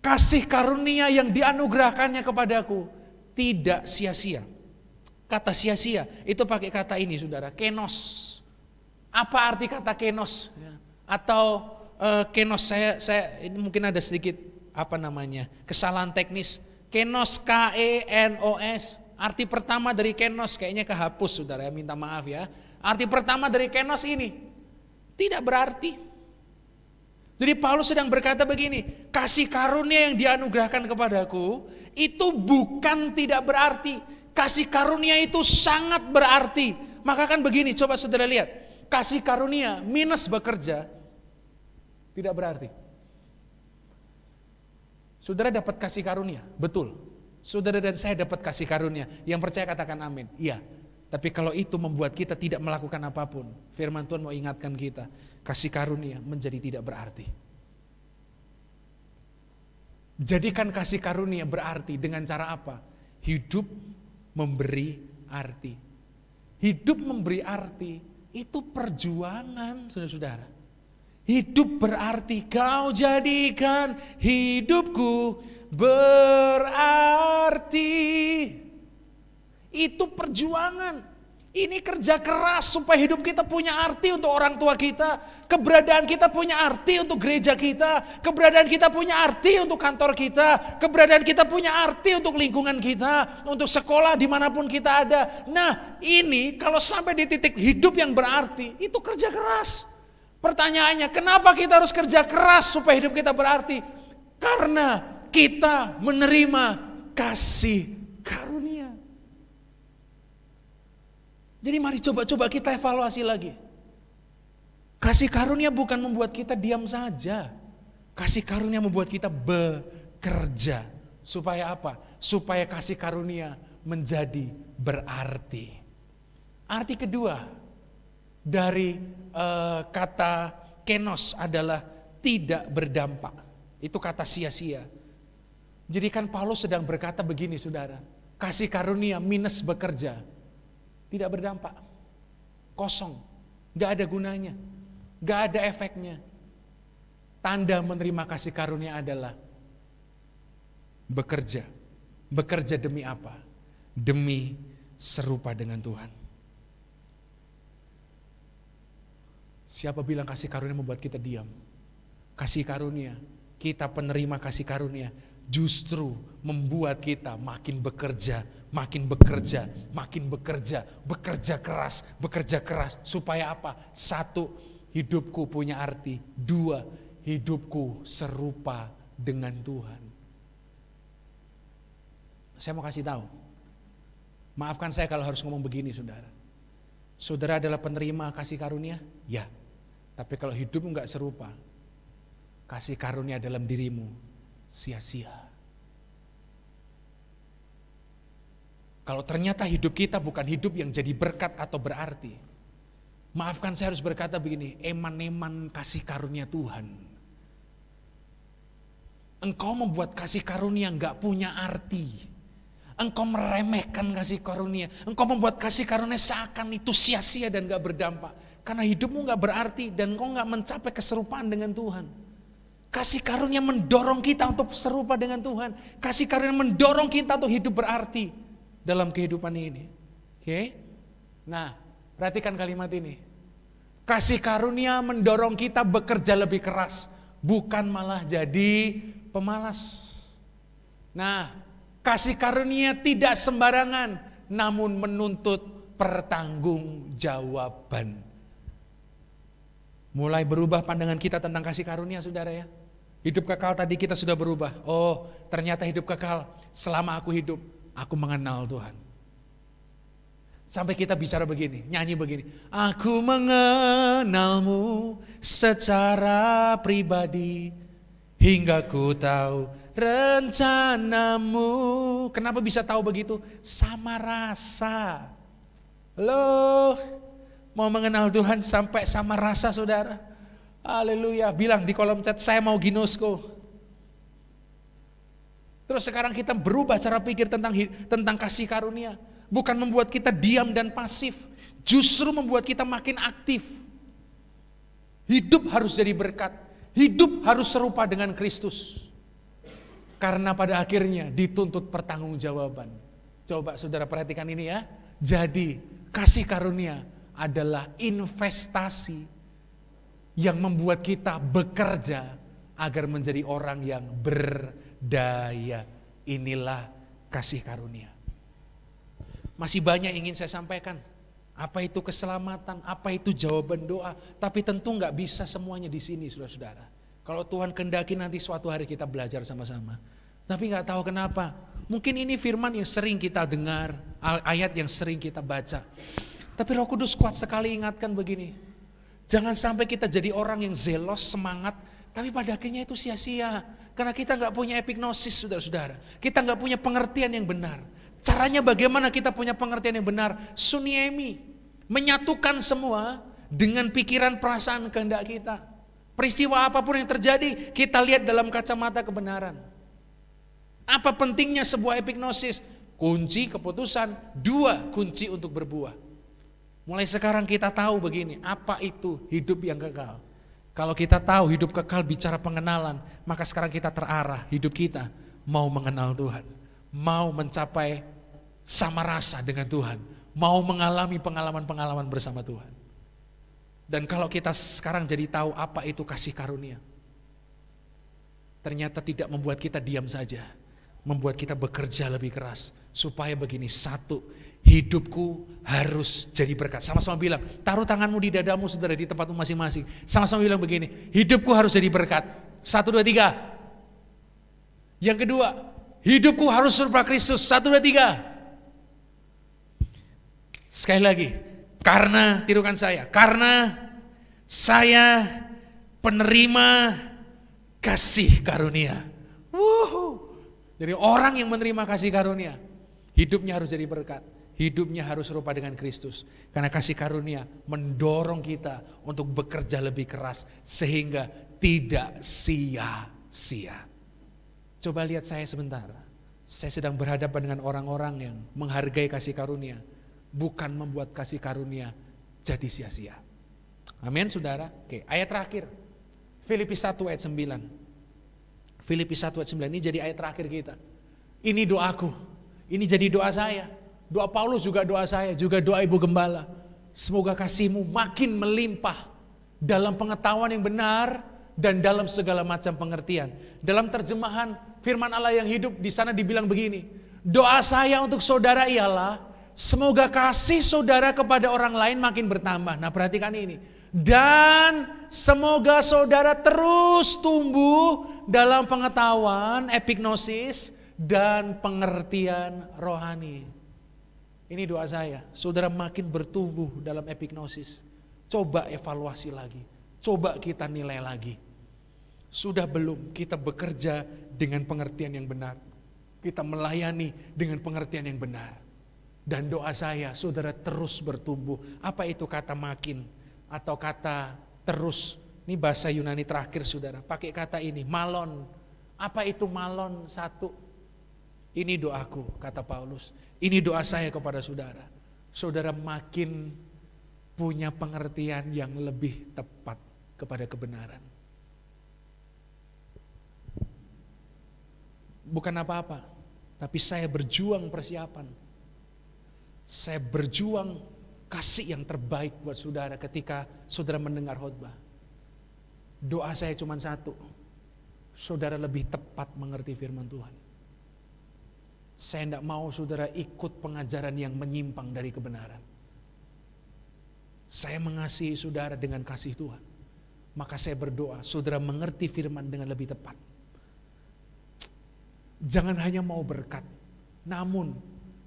Kasih karunia yang dianugerahkannya kepadaku tidak sia-sia. Kata sia-sia itu pakai kata ini saudara, kenos. Apa arti kata kenos? Atau kenos, saya ini mungkin ada sedikit kesalahan teknis. Kenos, K-E-N-O-S. Arti pertama dari kenos, kayaknya kehapus saudara, minta maaf ya. Arti pertama dari kenos ini, tidak berarti. Jadi Paulus sedang berkata begini, kasih karunia yang dianugerahkan kepadaku, itu bukan tidak berarti. Kasih karunia itu sangat berarti. Maka kan begini, coba saudara lihat. Kasih karunia minus bekerja, tidak berarti. Saudara dapat kasih karunia, betul. Saudara dan saya dapat kasih karunia. Yang percaya katakan amin. Iya. Tapi kalau itu membuat kita tidak melakukan apapun, firman Tuhan mau ingatkan kita, kasih karunia menjadi tidak berarti. Jadikan kasih karunia berarti dengan cara apa? Hidup memberi arti. Hidup memberi arti itu perjuangan, saudara-saudara. Hidup berarti, kau jadikan hidupku berarti. Itu perjuangan. Ini kerja keras supaya hidup kita punya arti untuk orang tua kita. Keberadaan kita punya arti untuk gereja kita. Keberadaan kita punya arti untuk kantor kita. Keberadaan kita punya arti untuk lingkungan kita. Untuk sekolah dimanapun kita ada. Nah ini kalau sampai di titik hidup yang berarti, itu kerja keras. Pertanyaannya, kenapa kita harus kerja keras supaya hidup kita berarti? Karena kita menerima kasih karunia. Jadi mari coba kita evaluasi lagi. Kasih karunia bukan membuat kita diam saja. Kasih karunia membuat kita bekerja. Supaya apa? Supaya kasih karunia menjadi berarti. Arti kedua dari kata kenos adalah tidak berdampak. Itu kata sia-sia. Jadi kan Paulus sedang berkata begini saudara. Kasih karunia minus bekerja. Tidak berdampak. Kosong. Gak ada gunanya. Gak ada efeknya. Tanda menerima kasih karunia adalah bekerja. Bekerja demi apa? Demi serupa dengan Tuhan. Siapa bilang kasih karunia membuat kita diam? Kasih karunia, kita penerima kasih karunia, justru membuat kita makin bekerja, bekerja keras. Supaya apa? 1, hidupku punya arti. 2, hidupku serupa dengan Tuhan. Saya mau kasih tahu, maafkan saya kalau harus ngomong begini, saudara. Saudara adalah penerima kasih karunia? Ya. Tapi kalau hidupmu gak serupa, kasih karunia dalam dirimu sia-sia. Kalau ternyata hidup kita bukan hidup yang jadi berkat atau berarti, maafkan saya harus berkata begini, eman-eman kasih karunia Tuhan. Engkau membuat kasih karunia gak punya arti. Engkau meremehkan kasih karunia. Engkau membuat kasih karunia seakan itu sia-sia dan gak berdampak. Karena hidupmu gak berarti dan engkau gak mencapai keserupaan dengan Tuhan. Kasih karunia mendorong kita untuk serupa dengan Tuhan. Kasih karunia mendorong kita untuk hidup berarti dalam kehidupan ini. Oke? Nah, perhatikan kalimat ini. Kasih karunia mendorong kita bekerja lebih keras, bukan malah jadi pemalas. Nah, kasih karunia tidak sembarangan, namun menuntut pertanggungjawaban. Mulai berubah pandangan kita tentang kasih karunia, saudara ya. Hidup kekal tadi kita sudah berubah. Oh, ternyata hidup kekal selama aku hidup, aku mengenal Tuhan. Sampai kita bicara begini, nyanyi begini. Aku mengenalmu secara pribadi, hingga ku tahu rencanamu. Kenapa bisa tahu begitu? Sama rasa. Loh, mau mengenal Tuhan sampai sama rasa, saudara. Haleluya. Bilang di kolom chat, saya mau ginosko. Terus sekarang kita berubah cara pikir tentang kasih karunia. Bukan membuat kita diam dan pasif, justru membuat kita makin aktif. Hidup harus jadi berkat. Hidup harus serupa dengan Kristus. Karena pada akhirnya dituntut pertanggungjawaban. Coba saudara perhatikan ini ya. Jadi kasih karunia adalah investasi yang membuat kita bekerja agar menjadi orang yang berdaya. Inilah kasih karunia. Masih banyak yang ingin saya sampaikan. Apa itu keselamatan, apa itu jawaban doa. Tapi tentu gak bisa semuanya di sini, saudara-saudara. Kalau Tuhan kehendaki nanti suatu hari kita belajar sama-sama. Tapi gak tahu kenapa. Mungkin ini firman yang sering kita dengar, ayat yang sering kita baca. Tapi Roh Kudus kuat sekali ingatkan begini. Jangan sampai kita jadi orang yang zelos, semangat, tapi pada akhirnya itu sia-sia. Karena kita gak punya epignosis, saudara-saudara. Kita gak punya pengertian yang benar. Caranya bagaimana kita punya pengertian yang benar? Suniemi, menyatukan semua dengan pikiran, perasaan, kehendak kita. Peristiwa apapun yang terjadi, kita lihat dalam kacamata kebenaran. Apa pentingnya sebuah epignosis? Kunci keputusan, 2 kunci untuk berbuah. Mulai sekarang kita tahu begini, apa itu hidup yang kekal. Kalau kita tahu hidup kekal bicara pengenalan, maka sekarang kita terarah, hidup kita mau mengenal Tuhan. Mau mencapai sama rasa dengan Tuhan, mau mengalami pengalaman-pengalaman bersama Tuhan. Dan kalau kita sekarang jadi tahu apa itu kasih karunia, ternyata tidak membuat kita diam saja, membuat kita bekerja lebih keras. Supaya begini, 1, hidupku harus jadi berkat. Sama-sama bilang, taruh tanganmu di dadamu, saudara, di tempatmu masing-masing. Sama-sama bilang begini, hidupku harus jadi berkat. 1, 2, 3. Yang kedua, hidupku harus serupa Kristus. 1, 2, 3. Sekali lagi, karena, tirukan saya, karena saya penerima kasih karunia. Jadi orang yang menerima kasih karunia, hidupnya harus jadi berkat. Hidupnya harus serupa dengan Kristus. Karena kasih karunia mendorong kita untuk bekerja lebih keras sehingga tidak sia-sia. Coba lihat saya sebentar. Saya sedang berhadapan dengan orang-orang yang menghargai kasih karunia, bukan membuat kasih karunia jadi sia-sia. Amin, saudara. Oke, ayat terakhir. Filipi 1 ayat 9. Filipi 1 ayat 9 ini jadi ayat terakhir kita. Ini doaku. Ini jadi doa saya. Doa Paulus juga doa saya, juga doa Ibu Gembala. Semoga kasih-Mu makin melimpah dalam pengetahuan yang benar dan dalam segala macam pengertian. Dalam terjemahan firman Allah yang hidup di sana dibilang begini, doa saya untuk saudara ialah semoga kasih saudara kepada orang lain makin bertambah. Nah, perhatikan ini. Dan semoga saudara terus tumbuh dalam pengetahuan, epignosis, dan pengertian rohani. Ini doa saya, saudara makin bertumbuh dalam epignosis. Coba evaluasi lagi, coba kita nilai lagi. Sudah belum kita bekerja dengan pengertian yang benar? Kita melayani dengan pengertian yang benar. Dan doa saya, saudara terus bertumbuh. Apa itu kata makin atau kata terus? Ini bahasa Yunani terakhir, saudara. Pakai kata ini, malon. Apa itu malon? Satu. Ini doaku, kata Paulus. Ini doa saya kepada saudara. Saudara makin punya pengertian yang lebih tepat kepada kebenaran. Bukan apa-apa, tapi saya berjuang persiapan. Saya berjuang kasih yang terbaik buat saudara ketika saudara mendengar khotbah. Doa saya cuma satu, saudara lebih tepat mengerti firman Tuhan. Saya tidak mau saudara ikut pengajaran yang menyimpang dari kebenaran. Saya mengasihi saudara dengan kasih Tuhan. Maka saya berdoa, saudara mengerti firman dengan lebih tepat. Jangan hanya mau berkat, namun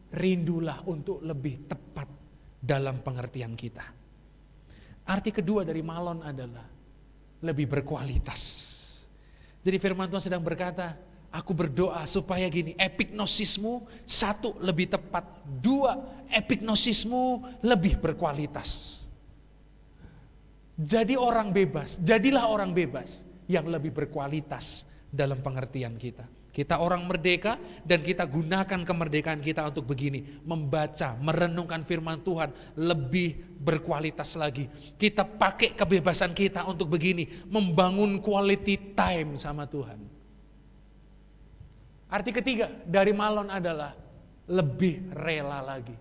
rindulah untuk lebih tepat dalam pengertian kita. Arti kedua dari malon adalah lebih berkualitas. Jadi firman Tuhan sedang berkata, aku berdoa supaya gini, epignosismu satu lebih tepat, dua epignosismu lebih berkualitas. Jadi orang bebas, jadilah orang bebas yang lebih berkualitas dalam pengertian kita. Kita orang merdeka dan kita gunakan kemerdekaan kita untuk begini, membaca, merenungkan firman Tuhan lebih berkualitas lagi. Kita pakai kebebasan kita untuk begini, membangun quality time sama Tuhan. Arti ketiga dari malon adalah lebih rela lagi.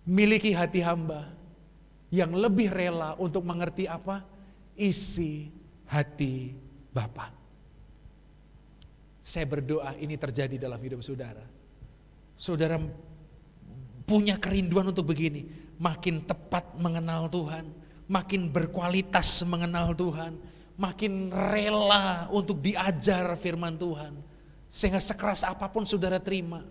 Miliki hati hamba yang lebih rela untuk mengerti apa? Isi hati Bapa. Saya berdoa ini terjadi dalam hidup saudara. Saudara punya kerinduan untuk begini, makin tepat mengenal Tuhan, makin berkualitas mengenal Tuhan, makin rela untuk diajar firman Tuhan, sehingga sekeras apapun saudara terima.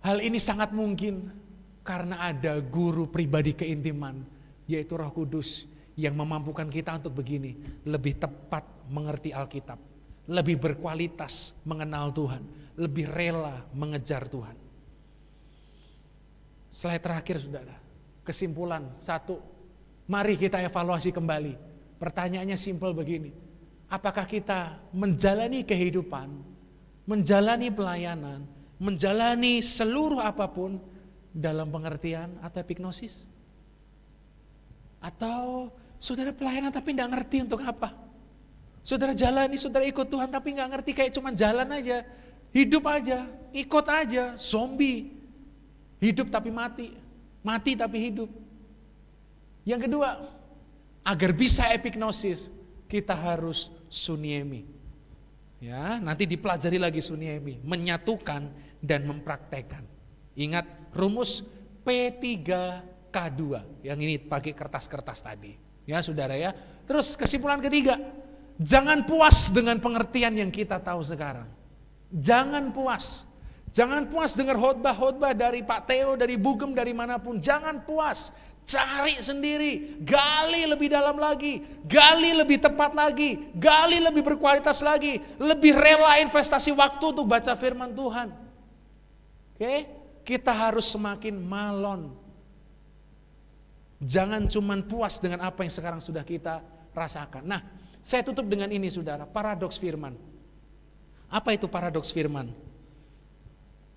Hal ini sangat mungkin karena ada guru pribadi keintiman, yaitu Roh Kudus, yang memampukan kita untuk begini, lebih tepat mengerti Alkitab, lebih berkualitas mengenal Tuhan, lebih rela mengejar Tuhan. Slide terakhir saudara, kesimpulan satu, mari kita evaluasi kembali. Pertanyaannya simpel begini, apakah kita menjalani kehidupan, menjalani pelayanan, menjalani seluruh apapun dalam pengertian atau epignosis? Atau saudara pelayanan tapi tidak ngerti untuk apa? Saudara jalani, saudara ikut Tuhan tapi gak ngerti, kayak cuma jalan aja, hidup aja, ikut aja, zombie. Hidup tapi mati, mati tapi hidup. Yang kedua, agar bisa epignosis, kita harus suniemi. Ya, nanti dipelajari lagi suniemi, menyatukan dan mempraktekkan. Ingat rumus P3K2, yang ini pakai kertas-kertas tadi. Ya saudara ya. Terus kesimpulan ketiga, jangan puas dengan pengertian yang kita tahu sekarang. Jangan puas. Jangan puas dengar khotbah-khotbah dari Pak Theo, dari Bugem, dari manapun. Jangan puas. Cari sendiri. Gali lebih dalam lagi. Gali lebih tepat lagi. Gali lebih berkualitas lagi. Lebih rela investasi waktu untuk baca firman Tuhan. Oke? Kita harus semakin malon. Jangan cuman puas dengan apa yang sekarang sudah kita rasakan. Nah, saya tutup dengan ini saudara, paradoks firman. Apa itu paradoks firman?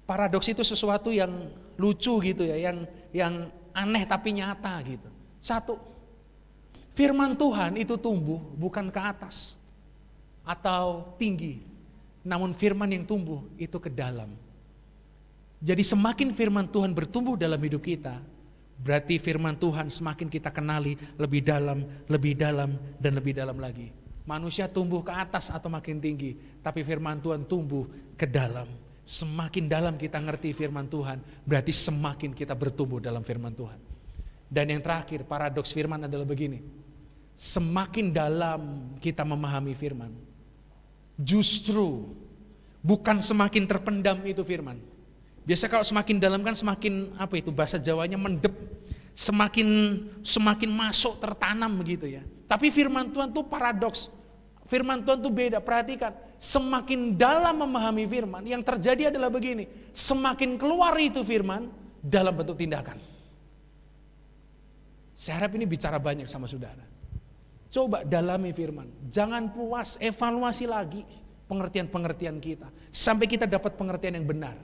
Paradoks itu sesuatu yang lucu gitu ya, yang aneh tapi nyata gitu. Satu, firman Tuhan itu tumbuh bukan ke atas atau tinggi, namun firman yang tumbuh itu ke dalam. Jadi semakin firman Tuhan bertumbuh dalam hidup kita, berarti firman Tuhan semakin kita kenali lebih dalam, dan lebih dalam lagi. Manusia tumbuh ke atas atau makin tinggi, tapi firman Tuhan tumbuh ke dalam. Semakin dalam kita ngerti firman Tuhan, berarti semakin kita bertumbuh dalam firman Tuhan. Dan yang terakhir, paradoks firman adalah begini. Semakin dalam kita memahami firman, justru bukan semakin terpendam itu firman. Biasa kalau semakin dalam kan semakin bahasa Jawanya mendep, semakin masuk tertanam begitu ya. Tapi firman Tuhan tuh paradoks. Firman Tuhan tuh beda. Perhatikan, semakin dalam memahami firman, yang terjadi adalah begini. Semakin keluar itu firman dalam bentuk tindakan. Saya harap ini bicara banyak sama saudara. Coba dalami firman. Jangan puas, evaluasi lagi pengertian-pengertian kita sampai kita dapat pengertian yang benar.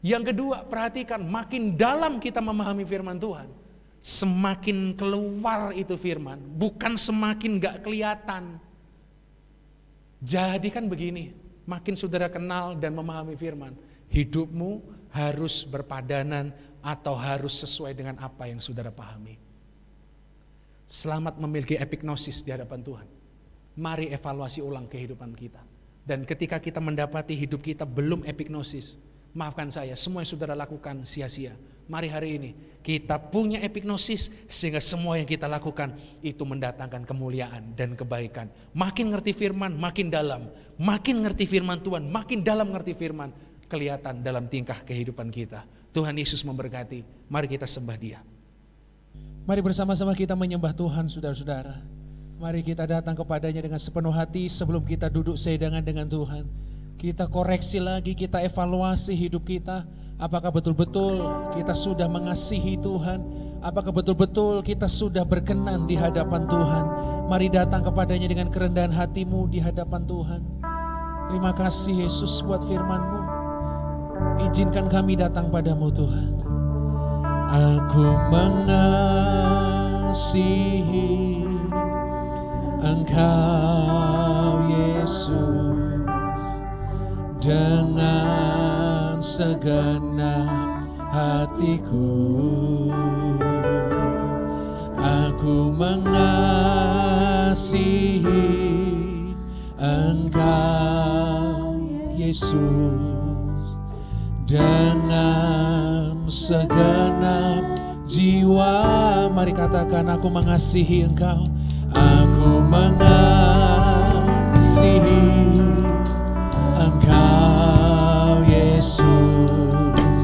Yang kedua, perhatikan, makin dalam kita memahami firman Tuhan, semakin keluar itu firman, bukan semakin gak kelihatan. Jadi kan begini, makin saudara kenal dan memahami firman, hidupmu harus berpadanan atau harus sesuai dengan apa yang saudara pahami. Selamat memiliki epignosis di hadapan Tuhan. Mari evaluasi ulang kehidupan kita. Dan ketika kita mendapati hidup kita belum epignosis, maafkan saya, semua yang saudara lakukan sia-sia. Mari hari ini kita punya epignosis sehingga semua yang kita lakukan itu mendatangkan kemuliaan dan kebaikan. Makin ngerti firman, makin dalam. Makin ngerti firman Tuhan, makin dalam ngerti firman, kelihatan dalam tingkah kehidupan kita. Tuhan Yesus memberkati. Mari kita sembah Dia. Mari bersama-sama kita menyembah Tuhan, saudara-saudara. Mari kita datang kepadanya dengan sepenuh hati sebelum kita duduk sehidangan dengan Tuhan. Kita koreksi lagi, kita evaluasi hidup kita. Apakah betul-betul kita sudah mengasihi Tuhan? Apakah betul-betul kita sudah berkenan di hadapan Tuhan? Mari datang kepadanya dengan kerendahan hatimu di hadapan Tuhan. Terima kasih Yesus buat firman-Mu. Izinkan kami datang padamu Tuhan. Aku mengasihi Engkau Yesus dengan segenap hatiku. Aku mengasihi Engkau Yesus dengan segenap jiwa. Mari katakan, aku mengasihi Engkau. Aku mengasihi Engkau Yesus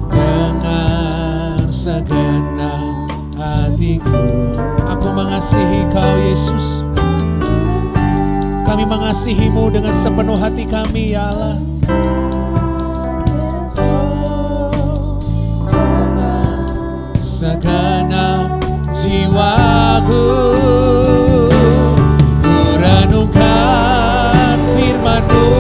dengan segenap hatiku. Aku mengasihi Kau Yesus. Kami mengasihi-Mu dengan sepenuh hati kami ya Allah. Segenap jiwaku ku renungkan firman-Mu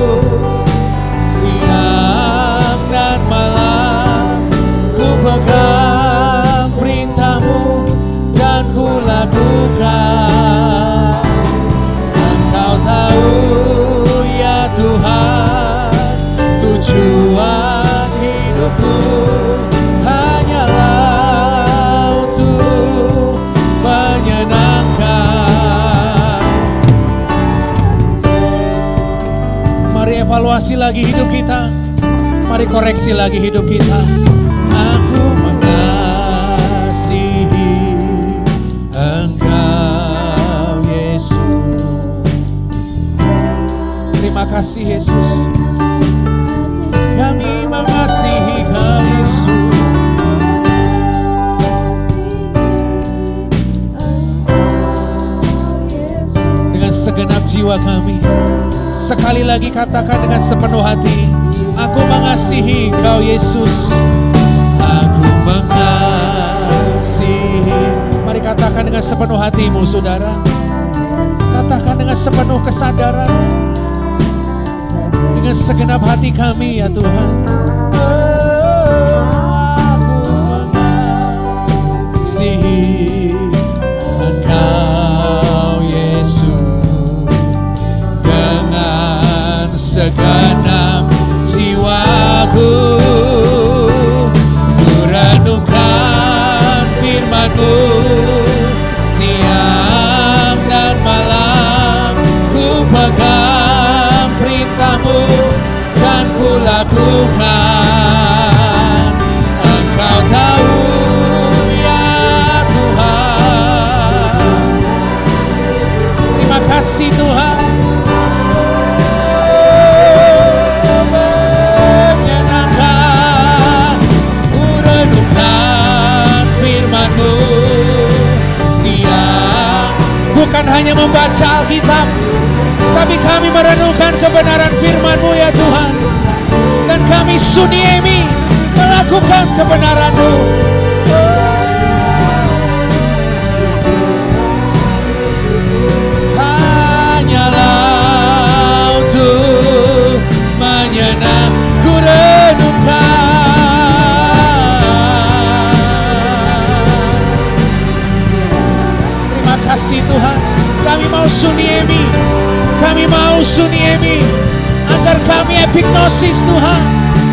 siang dan malam, ku pegang perintah-Mu dan ku lakukan. Engkau tahu ya Tuhan, tujuan hidupku hanyalah untuk menyenangkan. Mari evaluasi lagi hidup kita. Mari koreksi lagi hidup kita. Aku mengasihi Engkau Yesus. Terima kasih Yesus. Kami mengasihi Kau Yesus. Dengan segenap jiwa kami. Sekali lagi katakan dengan sepenuh hati, aku mengasihi Kau Yesus. Aku mengasihi. Mari katakan dengan sepenuh hatimu saudara. Katakan dengan sepenuh kesadaran. Dengan segenap hati kami ya Tuhan. Aku mengasihi Engkau Yesus dengan segenap jiwaku. lakukan. Engkau tahu ya Tuhan. Terima kasih Tuhan. Menyenangkan ku renungkan firman-Mu siang. Bukan hanya membaca Alkitab, tapi kami merenungkan kebenaran firman-Mu ya Tuhan. Dan kami suniemi melakukan kebenaran-Mu. Hanyalah untuk menyenang ku renungkan. Terima kasih Tuhan. Kami mau suniemi, kami mau suniemi agar kami epignosis Tuhan.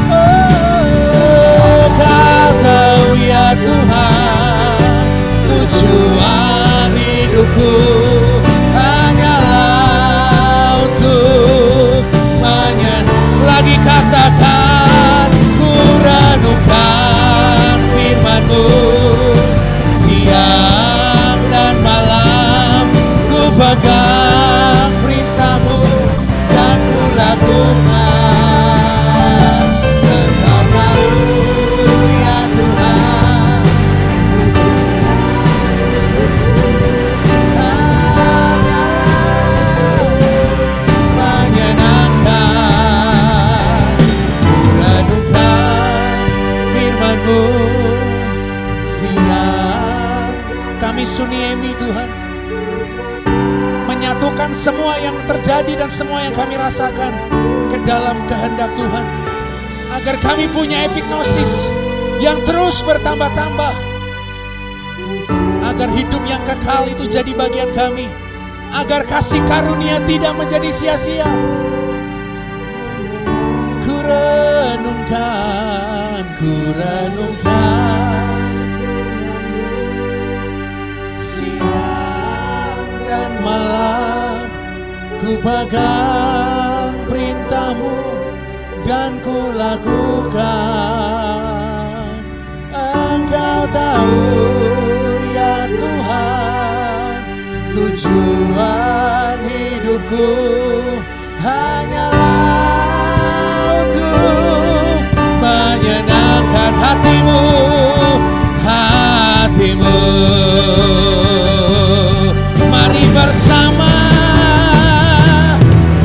Oh, Kau tahu ya Tuhan, tujuan hidupku hanyalah untuk lagi katakan, ku renungkan firman-Mu siang dan malam, ku pegang perintah-Mu dan ku lakukan. Engkau tahu ya Tuhan, menyenangkan ku renungkan firman-Mu siang. Kami suniemi Tuhan, menyatukan semua yang terjadi dan semua yang kami rasakan ke dalam kehendak Tuhan, agar kami punya epignosis yang terus bertambah-tambah, agar hidup yang kekal itu jadi bagian kami, agar kasih karunia tidak menjadi sia-sia. Ku renungkan siang dan malam, ku pegang perintah-Mu dan ku lakukan. Engkau tahu ya Tuhan, tujuan hidupku hanyalah untuk menyenangkan hati-Mu. Mari bersama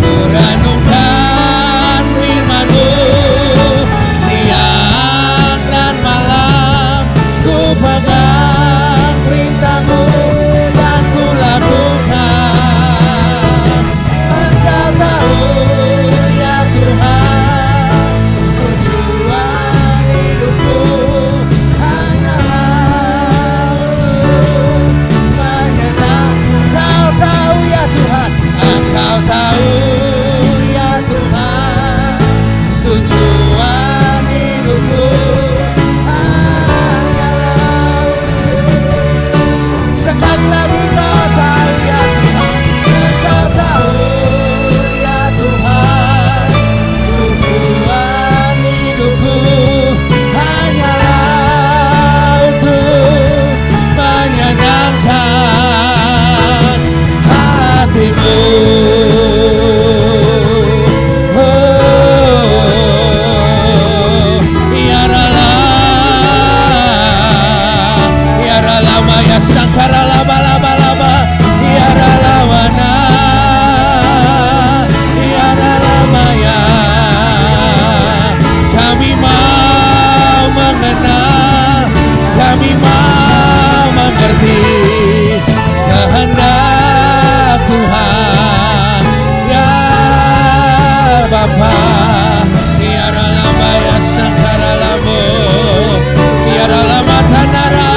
ku renungkan firman-Mu siang dan malam, ku pegang perintah-Mu dan ku lakukan. Engkau tahu ya Tuhan, tujuan hidupku hanyalah untuk menyenangkan. Engkau tahu ya Tuhan, Engkau tahu ya Tuhan, tujuan hidupku hanyalah untuk. Sekali lagi Kau tahu ya Tuhan, Kau tahu ya Tuhan, tujuan hidupku hanyalah untuk menyenangkan hati-Mu. Maya sangkara laba laba laba, tiara lawana, tiara lamaya. Kami mau mengenal, kami mau mengerti kehendak Tuhan ya Bapa. Tiara lamaya sangkara lamu, tiara lama tanara.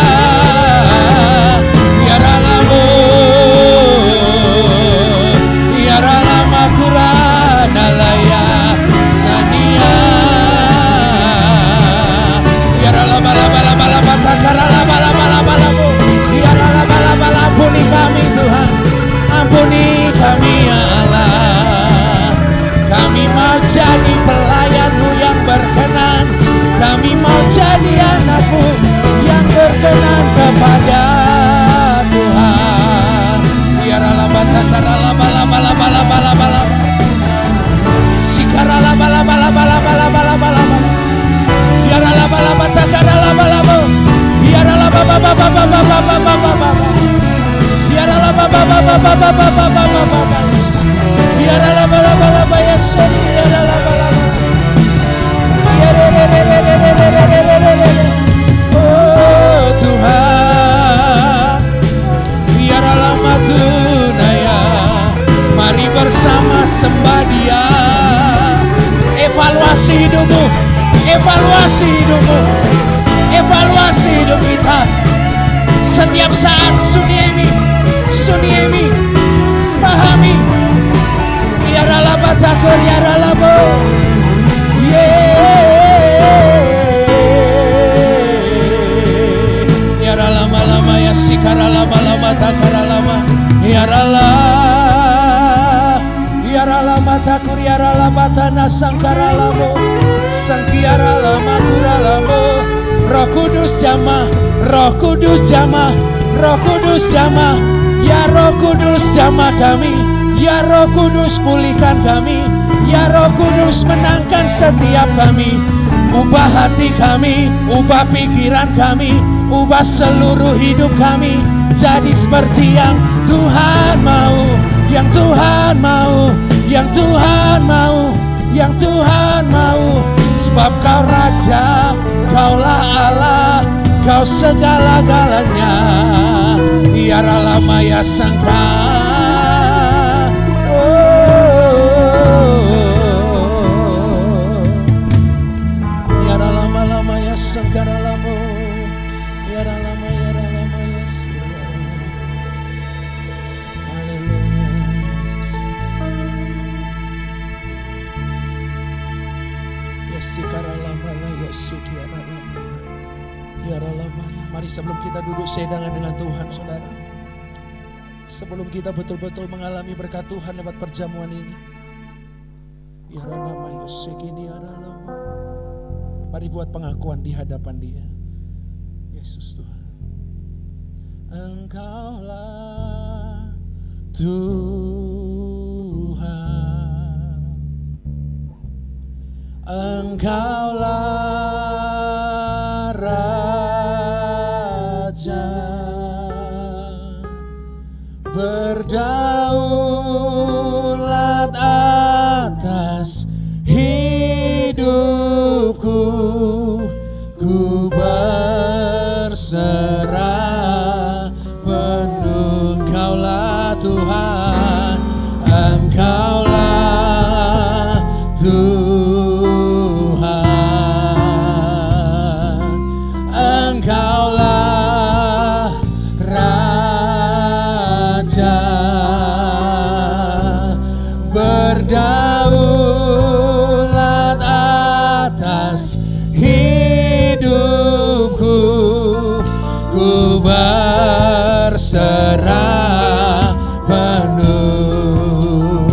Ampuni kami Tuhan, ampuni kami ya Allah. Kami mau jadi pelayan-Mu mau jadi anakmu yang berkenan kepada Tuhan. Biarlah bata sikarala bala bala bala bala bala bala bala. Biarlah bala bata karala bala bala. Biarlah baba baba baba baba baba. Biarlah baba baba baba baba baba. Biarlah bala bala baya seri biarlah bala. Oh Tuhan, biarlah matunaya. Mari bersama sembah Dia. Evaluasi hidupmu, evaluasi hidupmu, evaluasi hidup kita. Setiap saat Suniemi, pahami. Biarlah batakur, biarlah bo. Biarlah lama-lama ya sikara lama-lama takara lama. Biarlah matakur, biarlah batana sangkara lamo. Sangkiara lama kura lamo. Roh Kudus jamah, Roh Kudus jamah, Roh Kudus jamah. Ya Roh Kudus jamah kami, ya Roh Kudus pulihkan kami, ya Roh Kudus menangkan setiap kami. Ubah hati kami, ubah pikiran kami, ubah seluruh hidup kami jadi seperti yang Tuhan mau, yang Tuhan mau, yang Tuhan mau, yang Tuhan mau. Sebab Kau Raja, Kaulah Allah, Kau segala-galanya. Biarlah maya sangka. Biarlah lama-lama ya sangkara lamo. Biarlah lama ya lama ya sangkara. Haleluya. Ya sikara lama ya sikiara lama. Biarlah lama ya. Mari sebelum kita duduk sedangan dengan Tuhan, saudara. Sebelum kita betul-betul mengalami berkat Tuhan lewat perjamuan ini. Biarlah lama ya sikiniara lama. Mari buat pengakuan di hadapan Dia. Yesus Tuhan. Engkaulah Tuhan. Engkaulah Raja. Berdaulat atas hidupku, ku berserah penuh. Engkaulah Tuhan, Engkaulah Tuhan, Engkaulah Raja. Berdaulat atas hidupku, ku berserah penuh.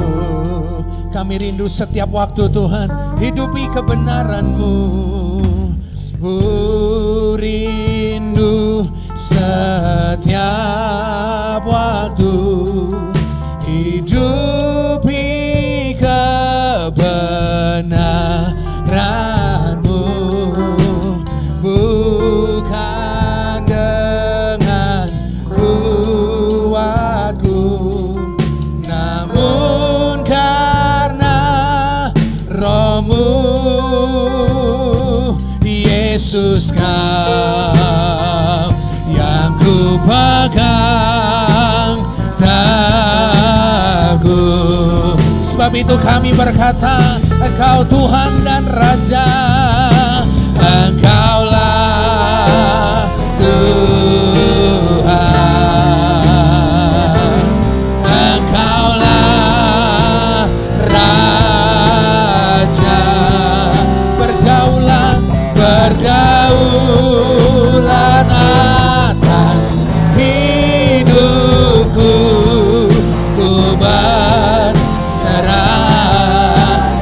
Kami rindu setiap waktu Tuhan, hidupi kebenaran-Mu. Ku rindu setiap waktu, hidupi kebenaran-Mu. Bukan dengan kuatku, namun karena Roh-Mu. Yesus, Kau yang ku pegang teguh. Sebab itu kami berkata, Engkau Tuhan dan Raja. Engkaulah Tuhan, Engkaulah Raja. Berdaulat, berdaulat atas hidupku, ku berserah.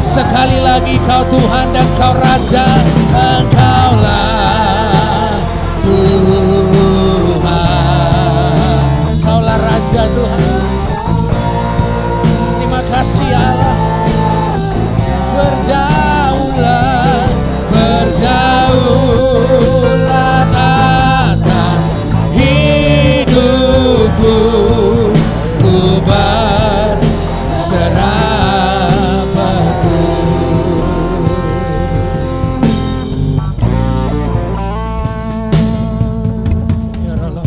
Sekali lagi Kau Tuhan dan Kau Raja, Engkau Kaulah Tuhan, Kaulah Raja Tuhan. Terima kasih Allah. Berdaulat, berdaulat atas hidupku, ku berserah penuh. Ya Allah,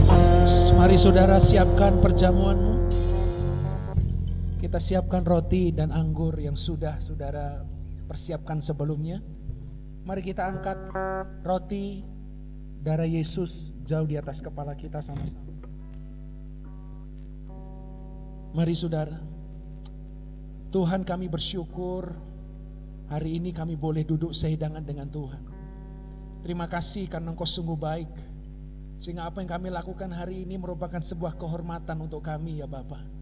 mari saudara siapkan perjamuanmu. Kita siapkan roti dan anggur yang sudah saudara persiapkan sebelumnya. Mari kita angkat roti darah Yesus jauh di atas kepala kita sama-sama. Mari saudara. Tuhan, kami bersyukur hari ini kami boleh duduk sehidangan dengan Tuhan. Terima kasih karena Engkau sungguh baik. Sehingga apa yang kami lakukan hari ini merupakan sebuah kehormatan untuk kami ya Bapa.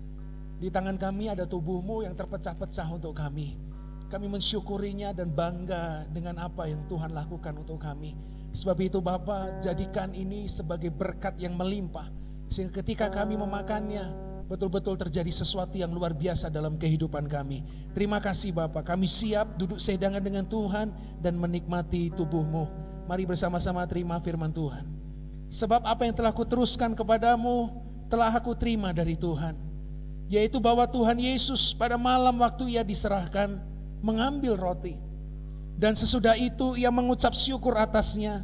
Di tangan kami ada tubuh-Mu yang terpecah-pecah untuk kami. Kami mensyukurinya dan bangga dengan apa yang Tuhan lakukan untuk kami. Sebab itu Bapa, jadikan ini sebagai berkat yang melimpah. Sehingga ketika kami memakannya, betul-betul terjadi sesuatu yang luar biasa dalam kehidupan kami. Terima kasih Bapa, kami siap duduk sehidangan dengan Tuhan dan menikmati tubuh-Mu. Mari bersama-sama terima firman Tuhan. Sebab apa yang telah kuteruskan kepadamu, telah aku terima dari Tuhan. Yaitu bahwa Tuhan Yesus pada malam waktu Ia diserahkan, mengambil roti, dan sesudah itu Ia mengucap syukur atasnya.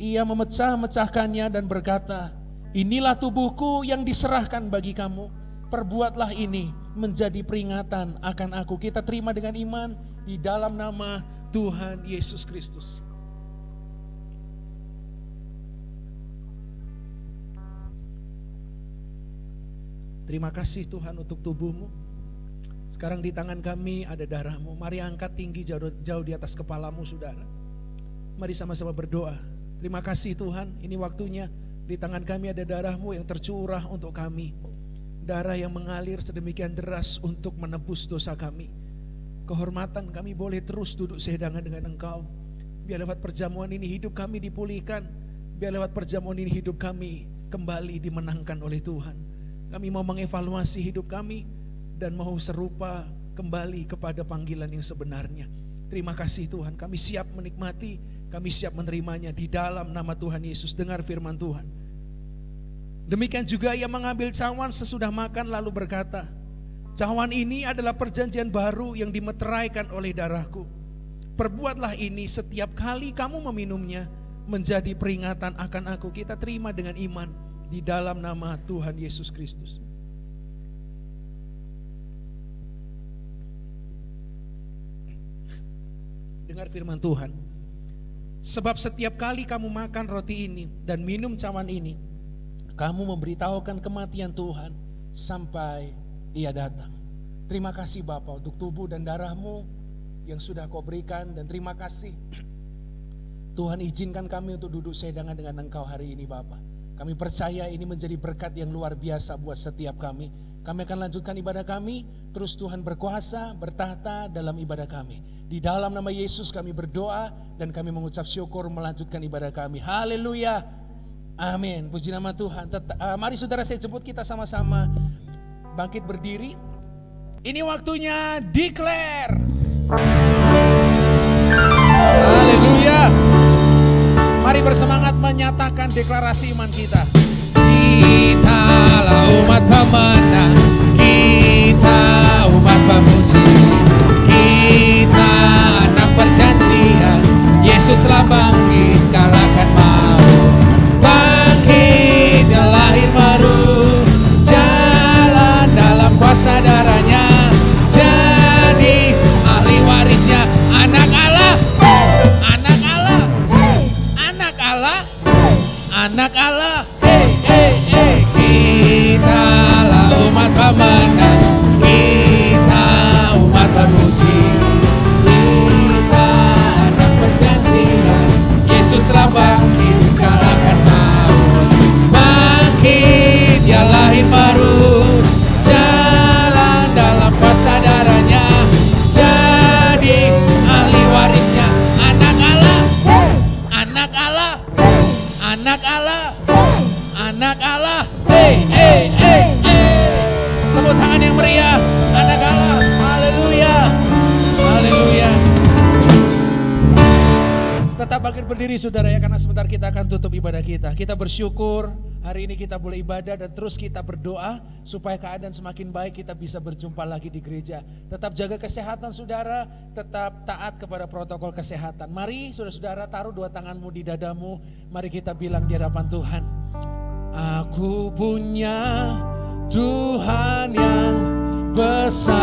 Ia memecah-mecahkannya dan berkata, inilah tubuhku yang diserahkan bagi kamu, perbuatlah ini menjadi peringatan akan aku. Kita terima dengan iman di dalam nama Tuhan Yesus Kristus. Terima kasih Tuhan untuk tubuh-Mu. Sekarang di tangan kami ada darah-Mu. Mari angkat tinggi jauh di atas kepalamu saudara. Mari sama-sama berdoa. Terima kasih Tuhan, ini waktunya di tangan kami ada darah-Mu yang tercurah untuk kami. Darah yang mengalir sedemikian deras untuk menebus dosa kami. Kehormatan kami boleh terus duduk sehidangan dengan Engkau. Biar lewat perjamuan ini hidup kami dipulihkan. Biar lewat perjamuan ini hidup kami kembali dimenangkan oleh Tuhan. Kami mau mengevaluasi hidup kami dan mau serupa kembali kepada panggilan yang sebenarnya. Terima kasih Tuhan, kami siap menikmati, kami siap menerimanya di dalam nama Tuhan Yesus. Dengar firman Tuhan. Demikian juga Ia mengambil cawan sesudah makan lalu berkata, cawan ini adalah perjanjian baru yang dimeteraikan oleh darahku. Perbuatlah ini setiap kali kamu meminumnya menjadi peringatan akan aku. Kita terima dengan iman di dalam nama Tuhan Yesus Kristus. Dengar firman Tuhan. Sebab setiap kali kamu makan roti ini dan minum cawan ini, kamu memberitahukan kematian Tuhan sampai Ia datang. Terima kasih Bapa untuk tubuh dan darah-Mu yang sudah Kau berikan, dan terima kasih Tuhan izinkan kami untuk duduk sehidangan dengan Engkau hari ini Bapa. Kami percaya ini menjadi berkat yang luar biasa buat setiap kami. Kami akan lanjutkan ibadah kami, terus Tuhan berkuasa, bertahta dalam ibadah kami. Di dalam nama Yesus kami berdoa dan kami mengucap syukur melanjutkan ibadah kami. Haleluya. Amin. Puji nama Tuhan. Mari saudara saya jemput kita sama-sama bangkit berdiri. Ini waktunya declare. Haleluya. Mari bersemangat menyatakan deklarasi iman kita. Kitalah umat pemenang, kita umat pemuji, kita anak perjanjian. Yesus telah bangkit, kalahkan maut. Bangkit dan lahir baru, jalan dalam kuasa darahnya, jadi ahli warisnya, anak Allah, anak Allah, anak Allah, anak Allah. Kitalah umat pemenang, kita umat anak Allah, anak Allah, hey, hey, hey, hey. Tepuk tangan yang meriah, anak Allah, haleluya, haleluya. Tetap bangkit berdiri saudara ya, karena sebentar kita akan tutup ibadah kita. Kita bersyukur hari ini kita boleh ibadah dan terus kita berdoa supaya keadaan semakin baik, kita bisa berjumpa lagi di gereja. Tetap jaga kesehatan saudara, tetap taat kepada protokol kesehatan. Mari saudara-saudara taruh dua tanganmu di dadamu, mari kita bilang di hadapan Tuhan. Aku punya Tuhan yang besar,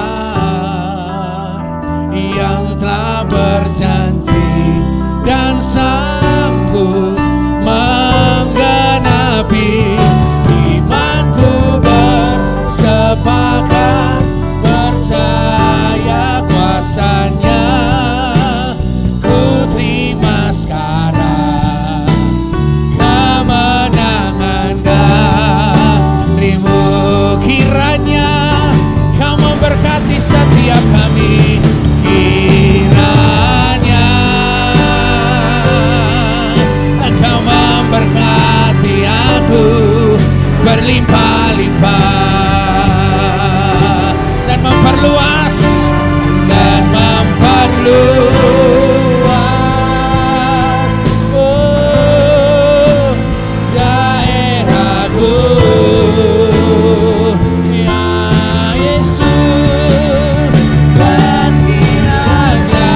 yang telah berjanji dan sanggup menggenapi. Imanku bersepakat percaya kuasanya. Ku terima sekarang kemenangan darimu. Kiranya Kau memberkati setiap kami. Berkati aku berlimpah-limpah dan memperluas daerahku ya Yesus. Dan kiranya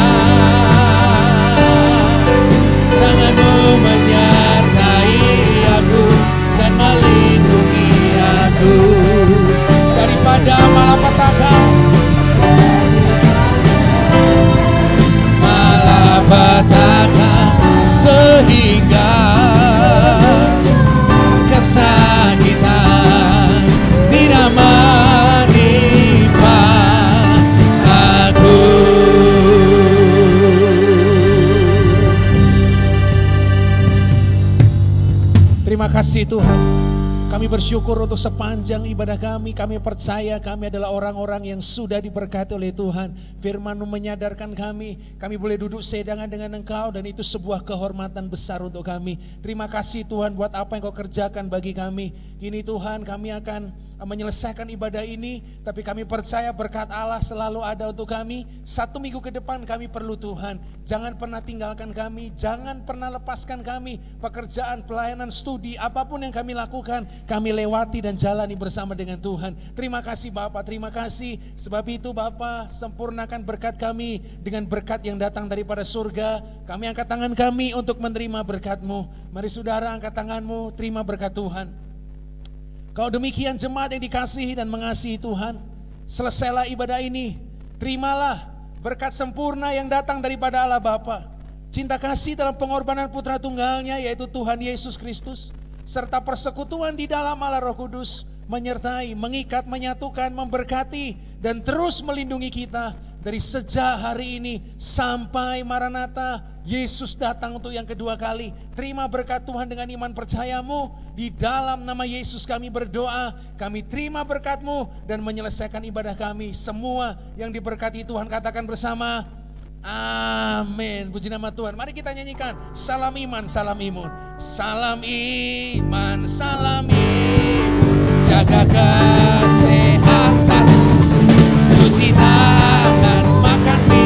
tanganmu menyertai aku dan melindungi aku daripada malapetaka, sehingga kesakitan tidak menimpa aku. Terima kasih Tuhan. Kami bersyukur untuk sepanjang ibadah kami percaya kami adalah orang-orang yang sudah diberkati oleh Tuhan. Firman-Mu menyadarkan kami boleh duduk sedangan dengan Engkau dan itu sebuah kehormatan besar untuk kami. Terima kasih Tuhan buat apa yang Kau kerjakan bagi kami. Kini Tuhan kami akan menyelesaikan ibadah ini, tapi kami percaya berkat Allah selalu ada untuk kami. 1 minggu ke depan kami perlu Tuhan. Jangan pernah tinggalkan kami, jangan pernah lepaskan kami. Pekerjaan, pelayanan, studi, apapun yang kami lakukan, kami lewati dan jalani bersama dengan Tuhan. Terima kasih Bapak, terima kasih. Sebab itu Bapak, sempurnakan berkat kami dengan berkat yang datang daripada surga. Kami angkat tangan kami untuk menerima berkat-Mu. Mari saudara angkat tanganmu, terima berkat Tuhan. Kau demikian jemaat yang dikasihi dan mengasihi Tuhan. Selesailah ibadah ini, terimalah berkat sempurna yang datang daripada Allah Bapa, cinta kasih dalam pengorbanan Putra Tunggalnya yaitu Tuhan Yesus Kristus, serta persekutuan di dalam Allah Roh Kudus, menyertai, mengikat, menyatukan, memberkati, dan terus melindungi kita dari sejak hari ini sampai Maranatha, Yesus datang untuk yang kedua kali. Terima berkat Tuhan dengan iman percayamu. Di dalam nama Yesus kami berdoa, kami terima berkat-Mu dan menyelesaikan ibadah kami. Semua yang diberkati Tuhan katakan bersama, amin. Puji nama Tuhan. Mari kita nyanyikan salam iman, salam imun. Salam iman, salam imun. Jaga kesehatan, cuci tangan, makan minum.